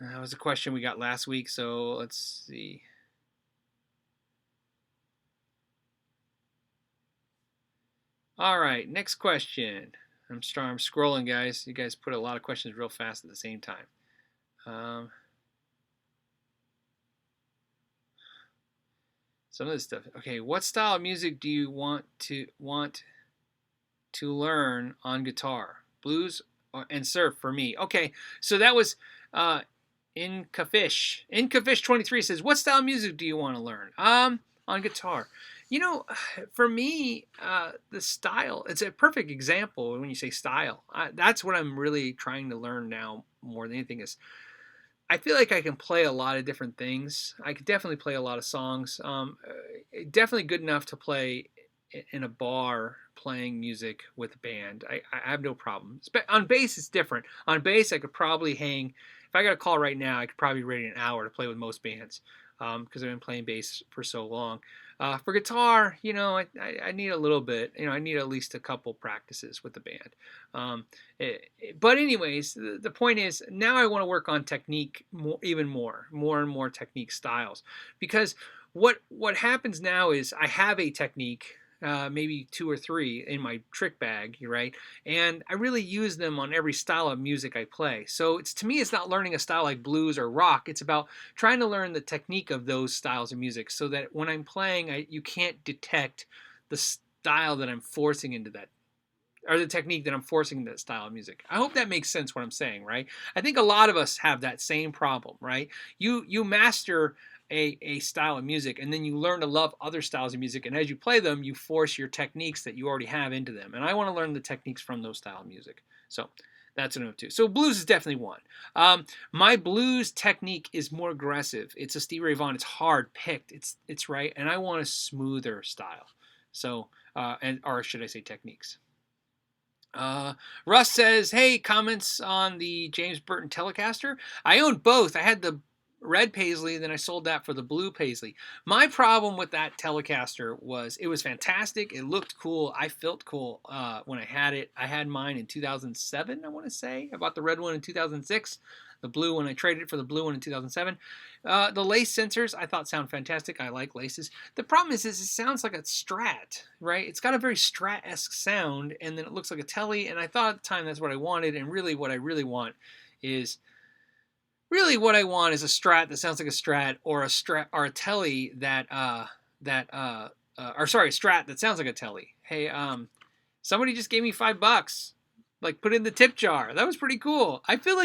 That was a question we got last week, so let's see. All right, next question. I'm scrolling, guys. You guys put a lot of questions real fast at the same time. Some of this stuff. Okay, what style of music do you want to learn on guitar? Blues and surf for me. Okay, so that was Inkafish 23 says, what style of music do you want to learn on guitar? You know, for me, the style, it's a perfect example when you say style. That's what I'm really trying to learn now more than anything is I feel like I can play a lot of different things. I could definitely play a lot of songs. Definitely good enough to play in a bar playing music with a band. I have no problem. On bass, it's different. On bass, I could probably hang. If I got a call right now, I could probably be ready in an hour to play with most bands because I've been playing bass for so long. For guitar, you know, I need a little bit. You know, I need at least a couple practices with the band. But anyways, the point is now I want to work on technique even more and more technique styles, because what happens now is I have a technique. Maybe 2 or 3 in my trick bag, right? And I really use them on every style of music I play. So to me, it's not learning a style like blues or rock. It's about trying to learn the technique of those styles of music so that when I'm playing, you can't detect the style that I'm forcing into that, or the technique that I'm forcing into that style of music. I hope that makes sense what I'm saying, right? I think a lot of us have that same problem, right? You master a style of music, and then you learn to love other styles of music, and as you play them, you force your techniques that you already have into them. And I want to learn the techniques from those style of music. So that's what I'm up to. So blues is definitely one. My blues technique is more aggressive. It's a Stevie Ray Vaughan. It's hard picked. It's right, and I want a smoother style. So or should I say techniques? Russ says, hey, comments on the James Burton Telecaster. I own both. I had the red paisley, then I sold that for the blue paisley. My problem with that Telecaster was it was fantastic. It looked cool. I felt cool when I had it. I had mine in 2007, I want to say. I bought the red one in 2006. The blue one, I traded it for the blue one in 2007. The lace sensors I thought sound fantastic. I like laces. The problem is it sounds like a Strat, right? It's got a very Strat-esque sound, and then it looks like a Tele, and I thought at the time that's what I wanted, and really what I really want is a Strat that sounds like a Strat, or a Tele that a Strat that sounds like a Tele. Hey, somebody just gave me $5. Like, put in the tip jar. That was pretty cool. I feel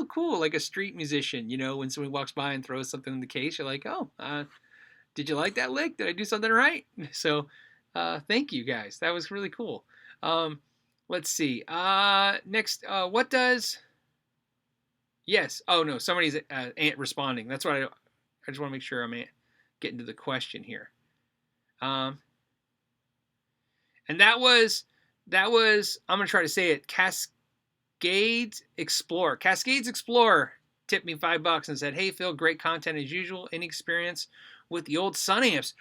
cool, like a street musician, you know, when somebody walks by and throws something in the case, you're like, oh, did you like that lick? Did I do something right? So, thank you guys. That was really cool. Let's see. Next, what does... Yes. Oh, no, somebody's responding. That's what I just want to make sure I'm getting to the question here. And that was, I'm going to try to say it, Cascades Explorer. Cascades Explorer tipped me $5 and said, hey, Phil, great content as usual. Any experience with the old SUNN amps?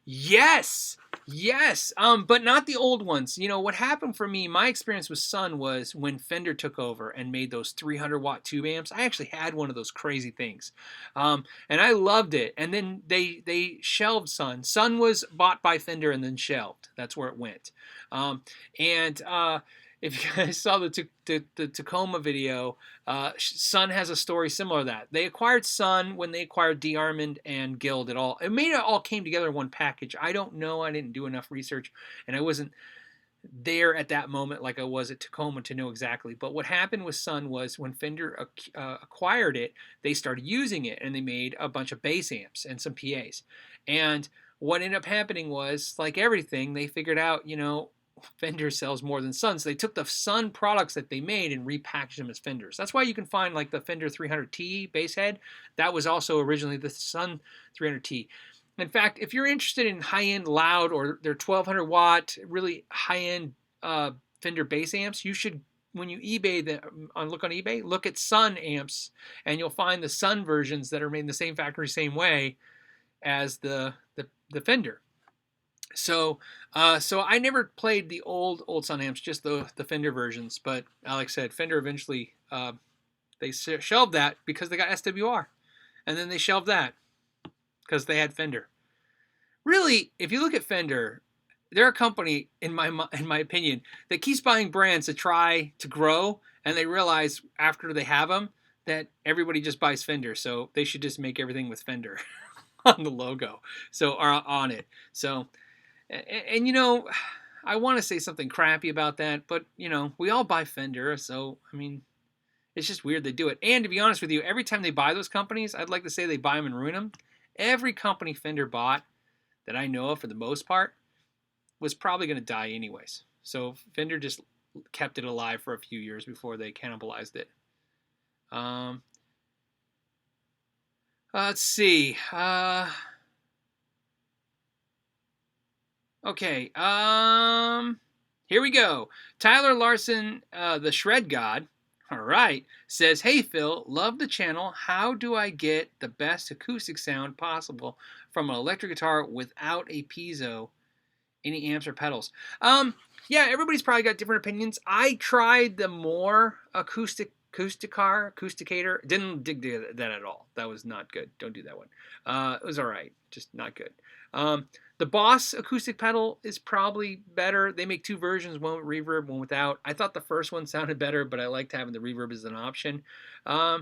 Yes, but not the old ones. You know, what happened for me, my experience with SUNN was when Fender took over and made those 300-watt tube amps. I actually had one of those crazy things, and I loved it. And then they shelved SUNN. SUNN was bought by Fender and then shelved. That's where it went. If you guys saw the Tacoma video, SUNN has a story similar to that. They acquired SUNN when they acquired D-Armond and Guild. It all came together in one package. I don't know. I didn't do enough research, and I wasn't there at that moment like I was at Tacoma to know exactly. But what happened with SUNN was when Fender acquired it, they started using it, and they made a bunch of bass amps and some PAs. And what ended up happening was, like everything, they figured out, you know, Fender sells more than SUNN, so they took the SUNN products that they made and repackaged them as Fenders. That's why you can find like the Fender 300T bass head. That was also originally the SUNN 300T. In fact, if you're interested in high-end loud or their 1200 watt, really high-end Fender bass amps, you should, when you look on eBay, look at SUNN amps, and you'll find the SUNN versions that are made in the same factory, same way as the Fender. So I never played the old SUNN amps, just the Fender versions. But like I said, Fender eventually they shelved that because they got SWR, and then they shelved that because they had Fender. Really, if you look at Fender, they're a company, in my opinion, that keeps buying brands to try to grow, and they realize after they have them that everybody just buys Fender, so they should just make everything with Fender on the logo, or on it. So. And you know, I want to say something crappy about that, but you know, we all buy Fender, so I mean, it's just weird they do it. And to be honest with you, every time they buy those companies, I'd like to say they buy them and ruin them. Every company Fender bought that I know of, for the most part, was probably going to die anyways. So Fender just kept it alive for a few years before they cannibalized it. Let's see. Okay, here we go. Tyler Larson, the Shred God, all right, says, hey, Phil, love the channel. How do I get the best acoustic sound possible from an electric guitar without a piezo? Any amps or pedals? Yeah, everybody's probably got different opinions. I tried the more acousticator. Didn't dig that at all. That was not good. Don't do that one. It was all right, just not good. The Boss acoustic pedal is probably better. They make two versions, one with reverb, one without. I thought the first one sounded better, but I liked having the reverb as an option. I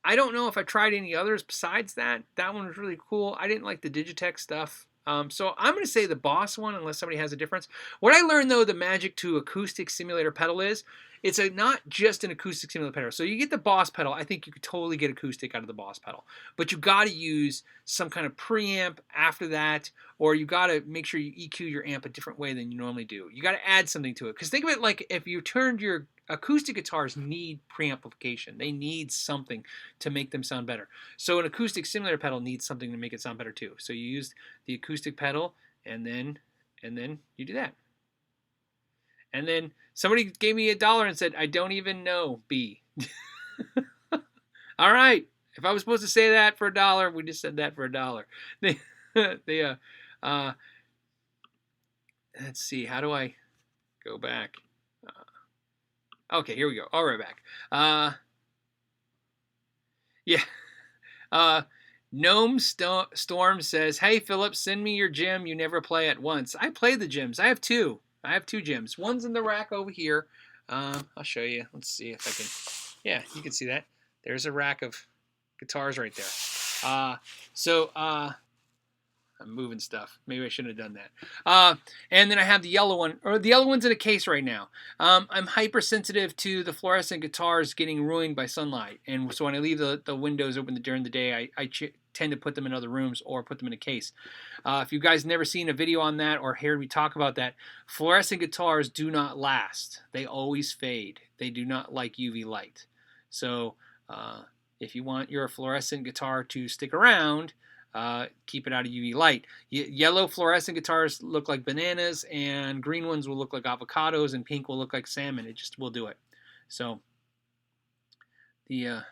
don't know if I tried any others besides that. That one was really cool. I didn't like the Digitech stuff. So I'm going to say the Boss one, unless somebody has a difference. What I learned, though, the magic to acoustic simulator pedal is, it's not just an acoustic simulator pedal. So you get the Boss pedal. I think you could totally get acoustic out of the Boss pedal. But you got to use some kind of preamp after that, or you got to make sure you EQ your amp a different way than you normally do. You got to add something to it. Because think of it like if you turned your acoustic guitars need preamplification. They need something to make them sound better. So an acoustic simulator pedal needs something to make it sound better too. So you use the acoustic pedal, and then you do that. And then somebody gave me $1 and said, I don't even know B. All right. If I was supposed to say that for $1, we just said that for $1. Let's see. How do I go back? Okay, here we go. All right, back. Yeah. Gnome Storm says, "Hey Philip, send me your gem you never play at once." I play the gems. I have two. I have two gems. One's in the rack over here. I'll show you. Let's see if I can. Yeah, you can see that. There's a rack of guitars right there. I'm moving stuff. Maybe I shouldn't have done that. And then I have the yellow one, or the yellow one's in a case right now. I'm hypersensitive to the fluorescent guitars getting ruined by sunlight. And so when I leave the windows open during the day, I tend to put them in other rooms or put them in a case. If you guys never seen a video on that or heard me talk about that, fluorescent guitars do not last. They always fade. They do not like UV light. So if you want your fluorescent guitar to stick around, keep it out of UV light. Yellow fluorescent guitars look like bananas, and green ones will look like avocados, and pink will look like salmon. It just will do it. So the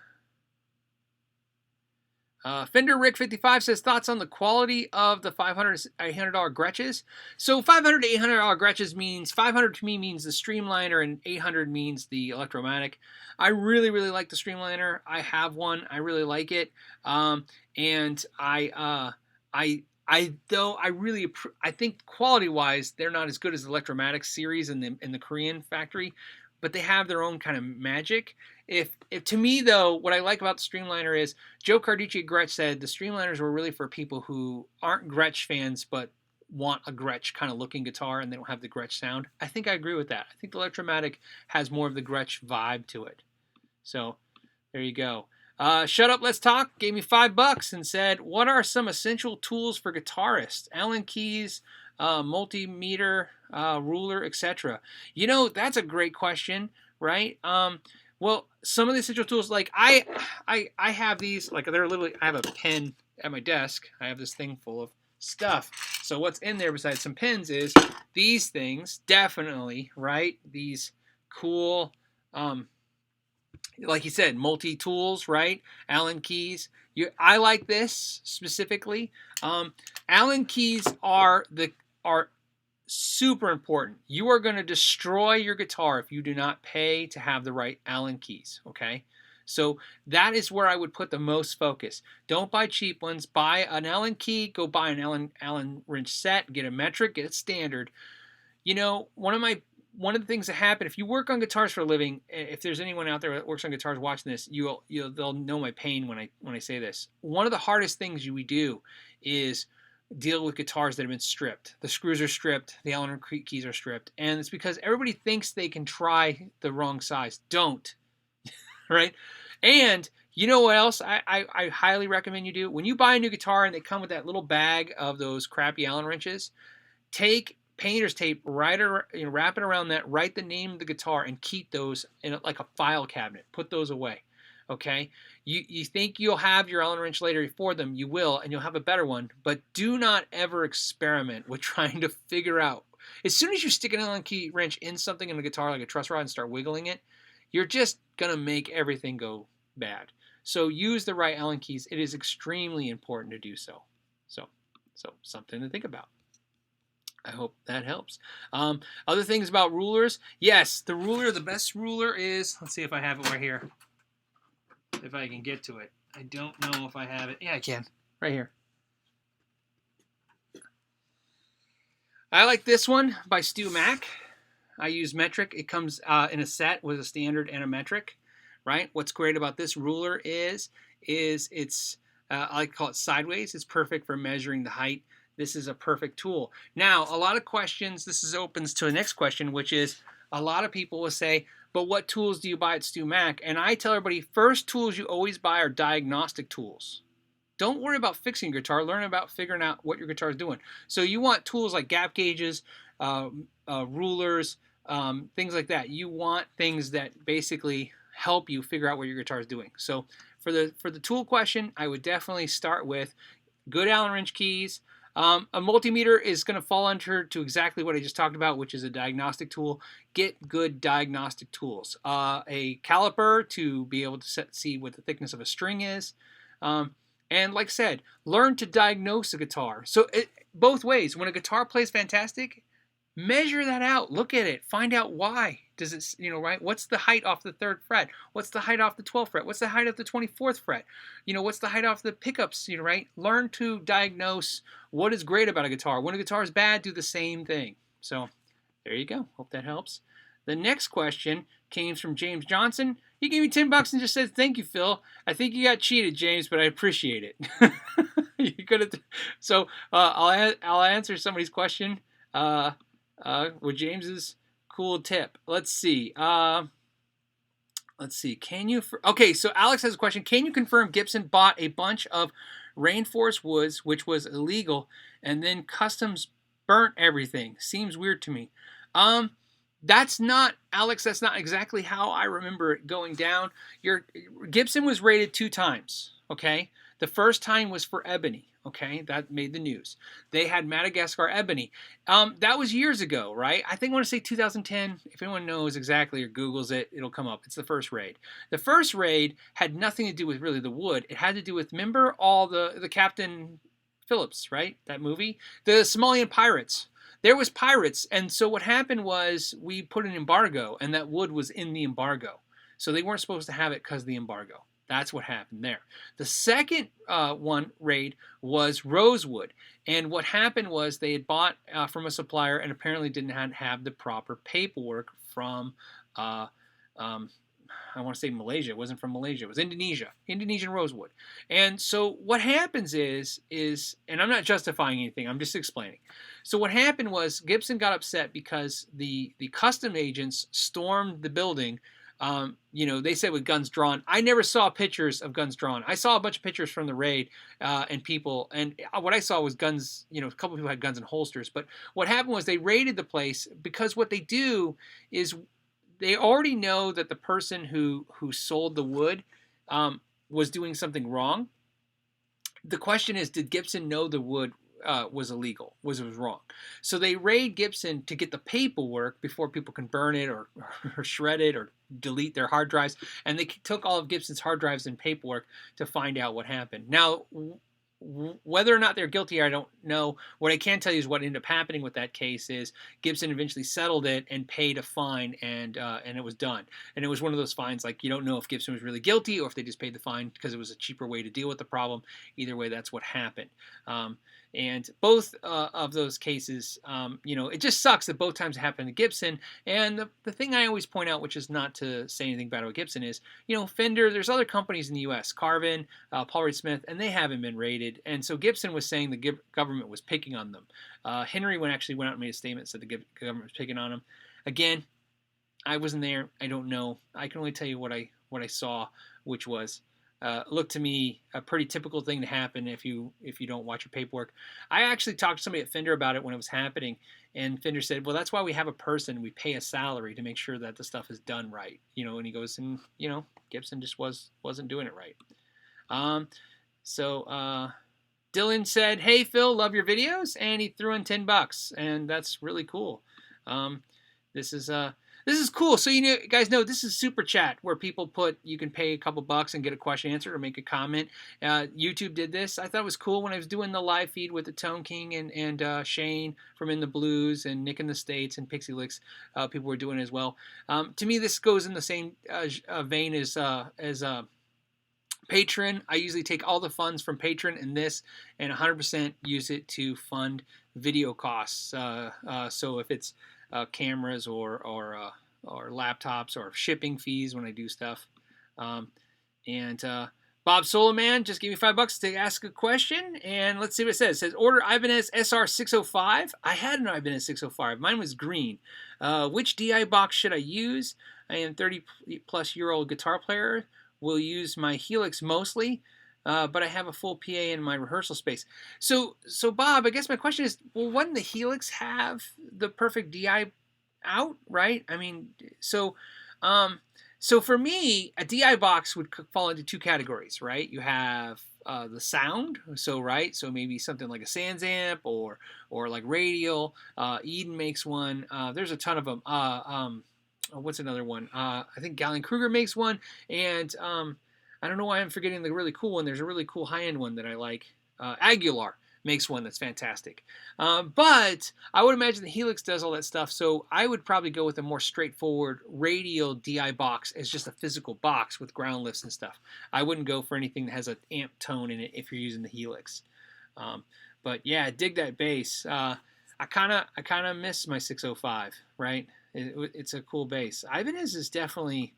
Fender Rick 55 says, thoughts on the quality of the $500 $800 Gretschs. So $500 to $800 Gretschs means, $500 to me means the Streamliner, and $800 means the Electromatic. I really, really like the Streamliner. I have one. I really like it. And I think quality-wise, they're not as good as the Electromatic series in the Korean factory, but they have their own kind of magic. If to me though, what I like about the Streamliner is Joe Carducci at Gretsch said the Streamliners were really for people who aren't Gretsch fans but want a Gretsch kind of looking guitar and they don't have the Gretsch sound. I think I agree with that. I think the Electromatic has more of the Gretsch vibe to it. So there you go. Shut Up, Let's Talk gave me $5 and said, what are some essential tools for guitarists? Allen keys, multimeter, ruler, etc. You know, that's a great question, right? Well, some of the essential tools, like I have these, like they're literally, I have a pen at my desk. I have this thing full of stuff. So what's in there besides some pens is these things, definitely, right? These cool, like you said, multi-tools, right? Allen keys. I like this specifically. Allen keys are super important. You are going to destroy your guitar if you do not pay to have the right Allen keys, okay? So that is where I would put the most focus. Don't buy cheap ones. Buy an Allen key. Go buy an Allen wrench set. Get a metric. Get a standard. You know, one of the things that happen if you work on guitars for a living, if there's anyone out there that works on guitars watching this, they'll know my pain when I say this. One of the hardest things we do is deal with guitars that have been stripped. The screws are stripped, the Allen keys are stripped, and it's because everybody thinks they can try the wrong size. Don't, right? And you know what else I highly recommend you do? When you buy a new guitar and they come with that little bag of those crappy Allen wrenches, take painter's tape, wrap it around that, write the name of the guitar, and keep those in like a file cabinet. Put those away. Okay, you think you'll have your Allen wrench later for them, you will, and you'll have a better one, but do not ever experiment with trying to figure out. As soon as you stick an Allen key wrench in something in a guitar like a truss rod and start wiggling it, you're just going to make everything go bad. So use the right Allen keys. It is extremely important to do so. So something to think about. I hope that helps. Other things about rulers. Yes, the best ruler is, let's see if I have it right here. If I can get to it. I don't know if I have it. Yeah, I can. Right here. I like this one by Stu Mac. I use metric. It comes in a set with a standard and a metric, right? What's great about this ruler is it's, I like to call it sideways. It's perfect for measuring the height. This is a perfect tool. Now, a lot of questions, this opens to the next question, which is a lot of people will say, but what tools do you buy at Stu Mac? And I tell everybody, first tools you always buy are diagnostic tools. Don't worry about fixing your guitar. Learn about figuring out what your guitar is doing. So you want tools like gap gauges, rulers, things like that. You want things that basically help you figure out what your guitar is doing. So for the tool question, I would definitely start with good Allen wrench keys. A multimeter is going to fall under to exactly what I just talked about, which is a diagnostic tool. Get good diagnostic tools. A caliper to be able to see what the thickness of a string is. And like I said, learn to diagnose a guitar. So both ways. When a guitar plays fantastic, Measure that out. Look at it. Find out why. Does it, right? What's the height off the 3rd fret? What's the height off the 12th fret? What's the height off the 24th fret? What's the height off the pickups, right? Learn to diagnose what is great about a guitar. When a guitar is bad, do the same thing. So there you go. Hope that helps. The next question came from James Johnson. He gave me $10 and just said, "Thank you, Phil. I think you got cheated, James, but I appreciate it." You could have. So I'll answer somebody's question with James's cool tip. Let's see. Can you? Okay, so Alex has a question. Can you confirm Gibson bought a bunch of rainforest woods, which was illegal, and then customs burnt everything? Seems weird to me. That's not, Alex, that's not exactly how I remember it going down. Your Gibson was rated 2 times, okay? The first time was for ebony, okay? That made the news. They had Madagascar ebony. That was years ago, right? I think I want to say 2010. If anyone knows exactly or Googles it, it'll come up. It's the first raid. The first raid had nothing to do with really the wood. It had to do with, remember all the Captain Phillips, right? That movie? The Somalian pirates. There was pirates, and so what happened was we put an embargo, and that wood was in the embargo. So they weren't supposed to have it because of the embargo. That's what happened there. The second raid was rosewood, and what happened was they had bought from a supplier and apparently didn't have the proper paperwork from I want to say Malaysia. It wasn't from Malaysia. It was Indonesia. Indonesian rosewood. And so what happens is, and I'm not justifying anything, I'm just explaining. So what happened was Gibson got upset because the custom agents stormed the building. They said with guns drawn. I never saw pictures of guns drawn. I saw a bunch of pictures from the raid and people, and what I saw was guns, a couple of people had guns in holsters. But what happened was they raided the place because what they do is they already know that the person who sold the wood was doing something wrong. The question is, did Gibson know the wood was illegal, was wrong? So they raid Gibson to get the paperwork before people can burn it or shred it or delete their hard drives. And they took all of Gibson's hard drives and paperwork to find out what happened. Now, whether or not they're guilty, I don't know. What I can tell you is what ended up happening with that case is Gibson eventually settled it and paid a fine, and it was done. And it was one of those fines like you don't know if Gibson was really guilty or if they just paid the fine because it was a cheaper way to deal with the problem. Either way, that's what happened. And both of those cases, it just sucks that both times it happened to Gibson. And the thing I always point out, which is not to say anything bad about Gibson, is, Fender, there's other companies in the U.S., Carvin, Paul Reed Smith, and they haven't been raided. And so Gibson was saying the government was picking on them. Henry actually went out and made a statement, said the government was picking on them. Again, I wasn't there. I don't know. I can only tell you what I saw, which was looked to me a pretty typical thing to happen if you don't watch your paperwork. I actually talked to somebody at Fender about it when it was happening, and Fender said, well, that's why we have a person, we pay a salary to make sure that the stuff is done right. And he goes, and Gibson just wasn't doing it right. So Dylan said, hey Phil, love your videos, and he threw in $10, and that's really cool. This is cool. So you guys know this is Super Chat, where people you can pay a couple bucks and get a question answered or make a comment. YouTube did this. I thought it was cool when I was doing the live feed with the Tone King and Shane from In the Blues and Nick in the States and Pixie Licks. People were doing it as well. To me, this goes in the same vein as Patreon. I usually take all the funds from Patreon and this and 100% use it to fund video costs. So if it's cameras or laptops or shipping fees when I do stuff. Bob Soloman just gave me $5 to ask a question, and let's see what it says. It says, order Ibanez SR 605. I had an Ibanez 605. Mine was green. Which DI box should I use? I am 30-plus-year-old guitar player. Will use my Helix mostly. But I have a full PA in my rehearsal space. So Bob, I guess my question is, well, wouldn't the Helix have the perfect DI out, right? I mean, so for me, a DI box would fall into 2 categories, right? You have the sound, so maybe something like a Sans amp or like Radial. Eden makes one. There's a ton of them. What's another one? I think Gallien-Kruger makes one, and I don't know why I'm forgetting the really cool one. There's a really cool high-end one that I like. Aguilar makes one that's fantastic. But I would imagine the Helix does all that stuff, so I would probably go with a more straightforward radial DI box as just a physical box with ground lifts and stuff. I wouldn't go for anything that has an amp tone in it if you're using the Helix. But yeah, dig that bass. I kind of miss my 605, right? It's a cool bass. Ibanez is definitely,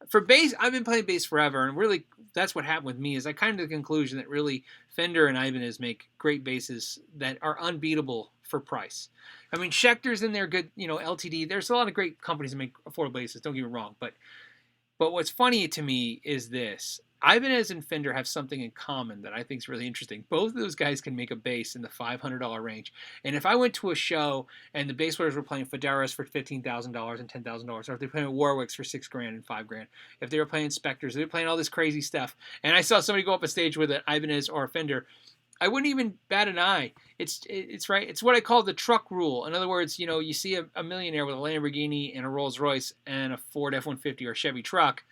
for bass, I've been playing bass forever, and really that's what happened with me is I came to the conclusion that really Fender and Ibanez make great basses that are unbeatable for price. I mean, Schecter's in there, good, LTD. There's a lot of great companies that make affordable basses, don't get me wrong, but what's funny to me is this. Ibanez and Fender have something in common that I think is really interesting. Both of those guys can make a bass in the $500 range. And if I went to a show and the bass players were playing Federas for $15,000 and $10,000, or if they're playing Warwicks for $6,000 and $5,000, if they were playing Spectres, they were playing all this crazy stuff, and I saw somebody go up a stage with an Ibanez or a Fender, I wouldn't even bat an eye. It's right. It's what I call the truck rule. In other words, you see a millionaire with a Lamborghini and a Rolls Royce and a Ford F-150 or Chevy truck.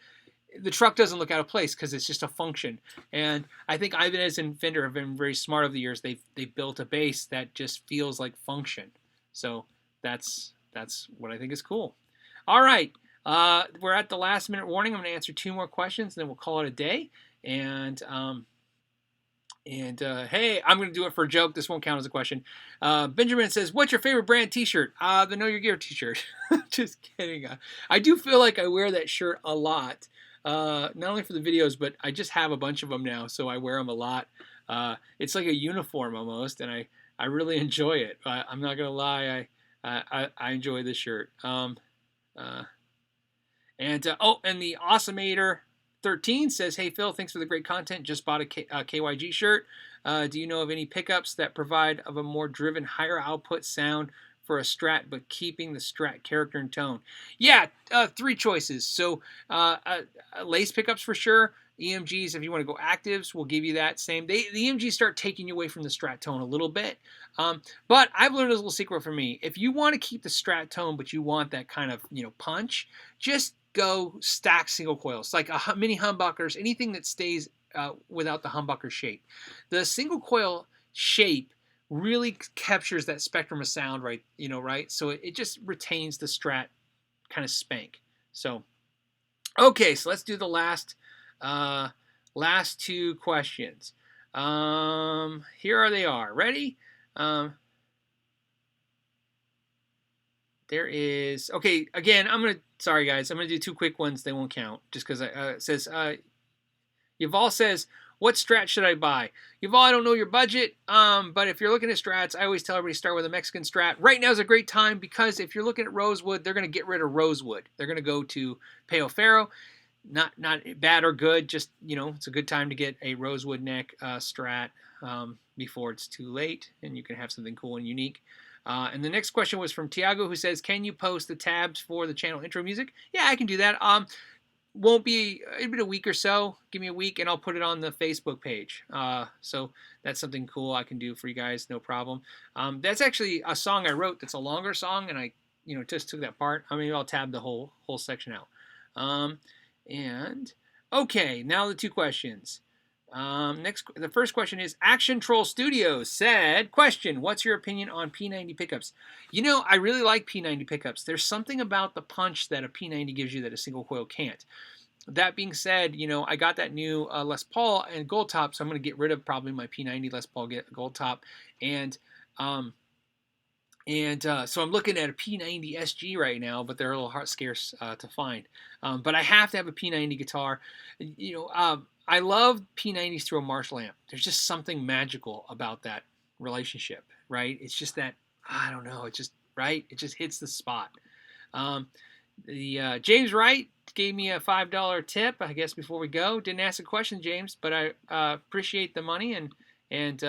The truck doesn't look out of place because it's just a function. And I think Ibanez and Fender have been very smart over the years. They've built a bass that just feels like function. So that's what I think is cool. All right, we're at the last minute warning. I'm going to answer 2 more questions, and then we'll call it a day. And hey, I'm going to do it for a joke. This won't count as a question. Benjamin says, what's your favorite brand t-shirt? The Know Your Gear t-shirt. Just kidding. I do feel like I wear that shirt a lot. Not only for the videos, but I just have a bunch of them now, so I wear them a lot. It's like a uniform almost, and I really enjoy it. I'm not going to lie. I enjoy this shirt. And the Awesomator 13 says, hey Phil, thanks for the great content. Just bought a KYG shirt. Do you know of any pickups that provide of a more driven, higher output sound for a Strat, but keeping the Strat character and tone? Yeah, 3 choices. So lace pickups for sure. EMGs, if you want to go actives, will give you that same. The EMGs start taking you away from the Strat tone a little bit. But I've learned a little secret for me. If you want to keep the Strat tone, but you want that kind of punch, just go stack single coils, like mini humbuckers, anything that stays without the humbucker shape. The single coil shape really captures that spectrum of sound, right? Right? So it just retains the Strat kind of spank. So, okay, so let's do the last 2 questions. Here they are. Ready? There is, okay, again, sorry guys, I'm going to do 2 quick ones. They won't count just because it says, Yuval says, what Strat should I buy? Yuval, I don't know your budget, but if you're looking at Strats, I always tell everybody to start with a Mexican Strat. Right now is a great time because if you're looking at Rosewood, they're going to get rid of Rosewood. They're going to go to Peo Ferro. Not bad or good, just, it's a good time to get a Rosewood neck Strat before it's too late, and you can have something cool and unique. And the next question was from Tiago, who says, can you post the tabs for the channel intro music? Yeah, I can do that. It'll be a week or so. Give me a week and I'll put it on the Facebook page. So that's something cool I can do for you guys, no problem. That's actually a song I wrote that's a longer song, and I just took that part. Maybe I'll tab the whole section out. And okay, now the 2 questions. The first question is Action Troll Studios said, question, what's your opinion on P90 pickups? I really like P90 pickups. There's something about the punch that a P90 gives you that a single coil can't. That being said, I got that new Les Paul and gold top, so I'm going to get rid of probably my P90 Les Paul gold top. And so I'm looking at a P90 SG right now, but they're a little scarce to find. But I have to have a P90 guitar. I love P90s through a Marshall amp. There's just something magical about that relationship, right? It's just that, I don't know, it just hits the spot. James Wright gave me a $5 tip, I guess, before we go. Didn't ask a question, James, but I appreciate the money and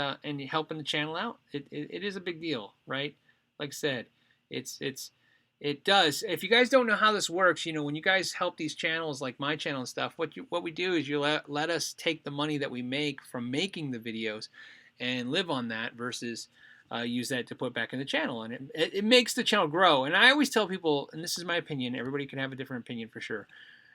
helping the channel out. It is a big deal, right? Like I said, it does. If you guys don't know how this works, when you guys help these channels like my channel and stuff, what we do is you let us take the money that we make from making the videos and live on that versus use that to put back in the channel. And it makes the channel grow. And I always tell people, and this is my opinion, everybody can have a different opinion for sure.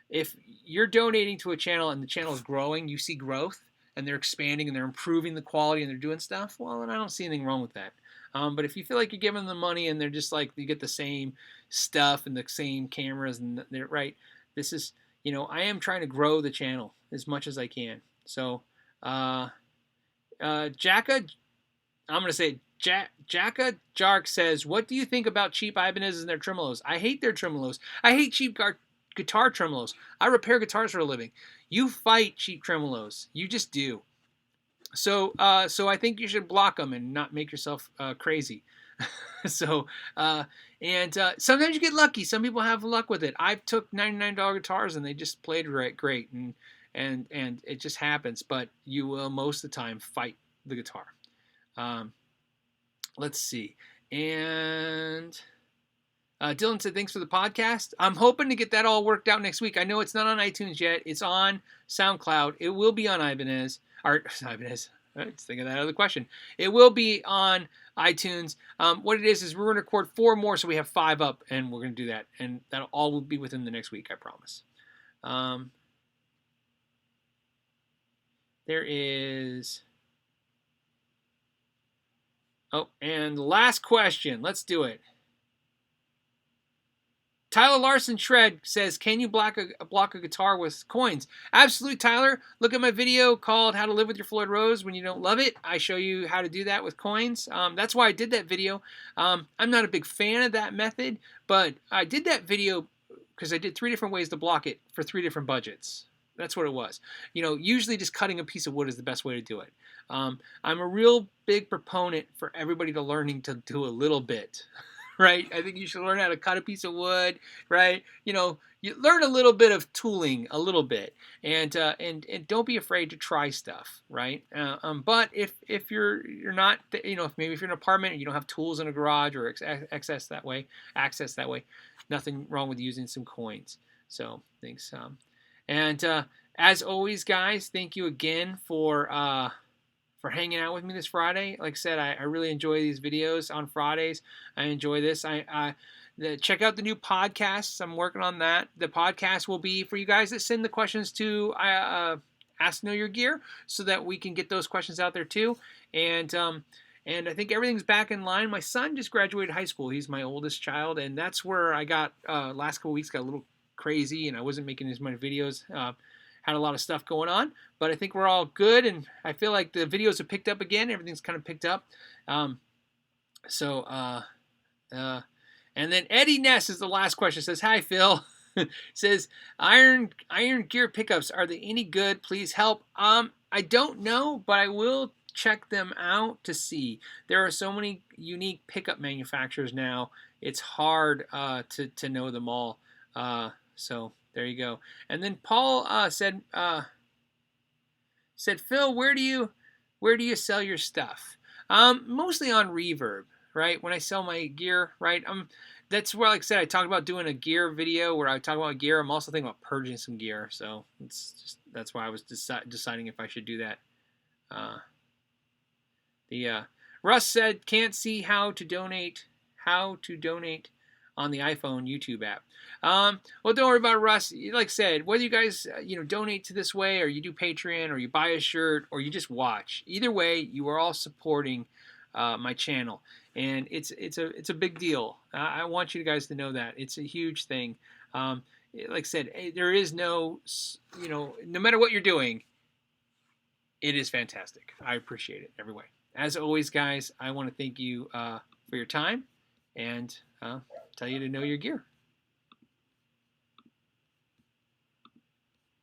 If you're donating to a channel and the channel is growing, you see growth, and they're expanding and they're improving the quality and they're doing stuff, well, then I don't see anything wrong with that. But if you feel like you're giving them the money and they're just like, you get the same stuff and the same cameras and they're right, this is, I am trying to grow the channel as much as I can. So, Jacka, I'm going to say Jacka Jark says, what do you think about cheap Ibanez and their tremolos? I hate their tremolos. I hate cheap guitar tremolos. I repair guitars for a living. You fight cheap tremolos. You just do. So I think you should block them and not make yourself crazy. So, sometimes you get lucky. Some people have luck with it. I took $99 guitars and they just played great, and it just happens. But you will most of the time fight the guitar. Let's see. And Dylan said, thanks for the podcast. I'm hoping to get that all worked out next week. I know it's not on iTunes yet. It's on SoundCloud. It will be on Ibanez. Let's think of that other question. It will be on iTunes. What it is we're going to record 4 more, so we have 5 up, and we're going to do that. And that all will be within the next week, I promise. There is... Oh, and last question. Let's do it. Tyler Larson Shred says, can you block a guitar with coins? Absolutely, Tyler. Look at my video called How to Live with Your Floyd Rose When You Don't Love It. I show you how to do that with coins. That's why I did that video. I'm not a big fan of that method, but I did that video because I did 3 different ways to block it for 3 different budgets. That's what it was. Usually just cutting a piece of wood is the best way to do it. I'm a real big proponent for everybody to learning to do a little bit. Right? I think you should learn how to cut a piece of wood, right? You learn a little bit of tooling, a little bit, and don't be afraid to try stuff, right? But if you're not, if maybe if you're in an apartment and you don't have tools in a garage or access that way, nothing wrong with using some coins. So thanks. As always, guys, thank you again for hanging out with me this Friday. Like I said, I really enjoy these videos on Fridays. I enjoy this. Check out the new podcasts. I'm working on that. The podcast will be for you guys that send the questions to Ask Know Your Gear, so that we can get those questions out there too. And I think everything's back in line. My son just graduated high school. He's my oldest child, and that's where I got last couple weeks got a little crazy, and I wasn't making as many videos. Had a lot of stuff going on, but I think we're all good, and I feel like the videos have picked up again. Everything's kind of picked up. And then Eddie Ness is the last question. Says, hi, Phil. Says, iron gear pickups, are they any good? Please help. I don't know, but I will check them out to see. There are so many unique pickup manufacturers now. It's hard to know them all. So there you go. And then Paul said, Phil, where do you sell your stuff? Mostly on Reverb, right? When I sell my gear, right? That's where, like I said, I talked about doing a gear video where I talk about gear. I'm also thinking about purging some gear, so that's why I was deciding if I should do that. Russ said, can't see how to donate on the iPhone YouTube app. Well, don't worry about it, Russ. Like I said, whether you guys donate to this way, or you do Patreon, or you buy a shirt, or you just watch, either way, you are all supporting my channel, and it's a big deal. I want you guys to know that it's a huge thing. Like I said, there is no matter what you're doing, it is fantastic. I appreciate it every way. As always, guys, I want to thank you for your time, and tell you to know your gear.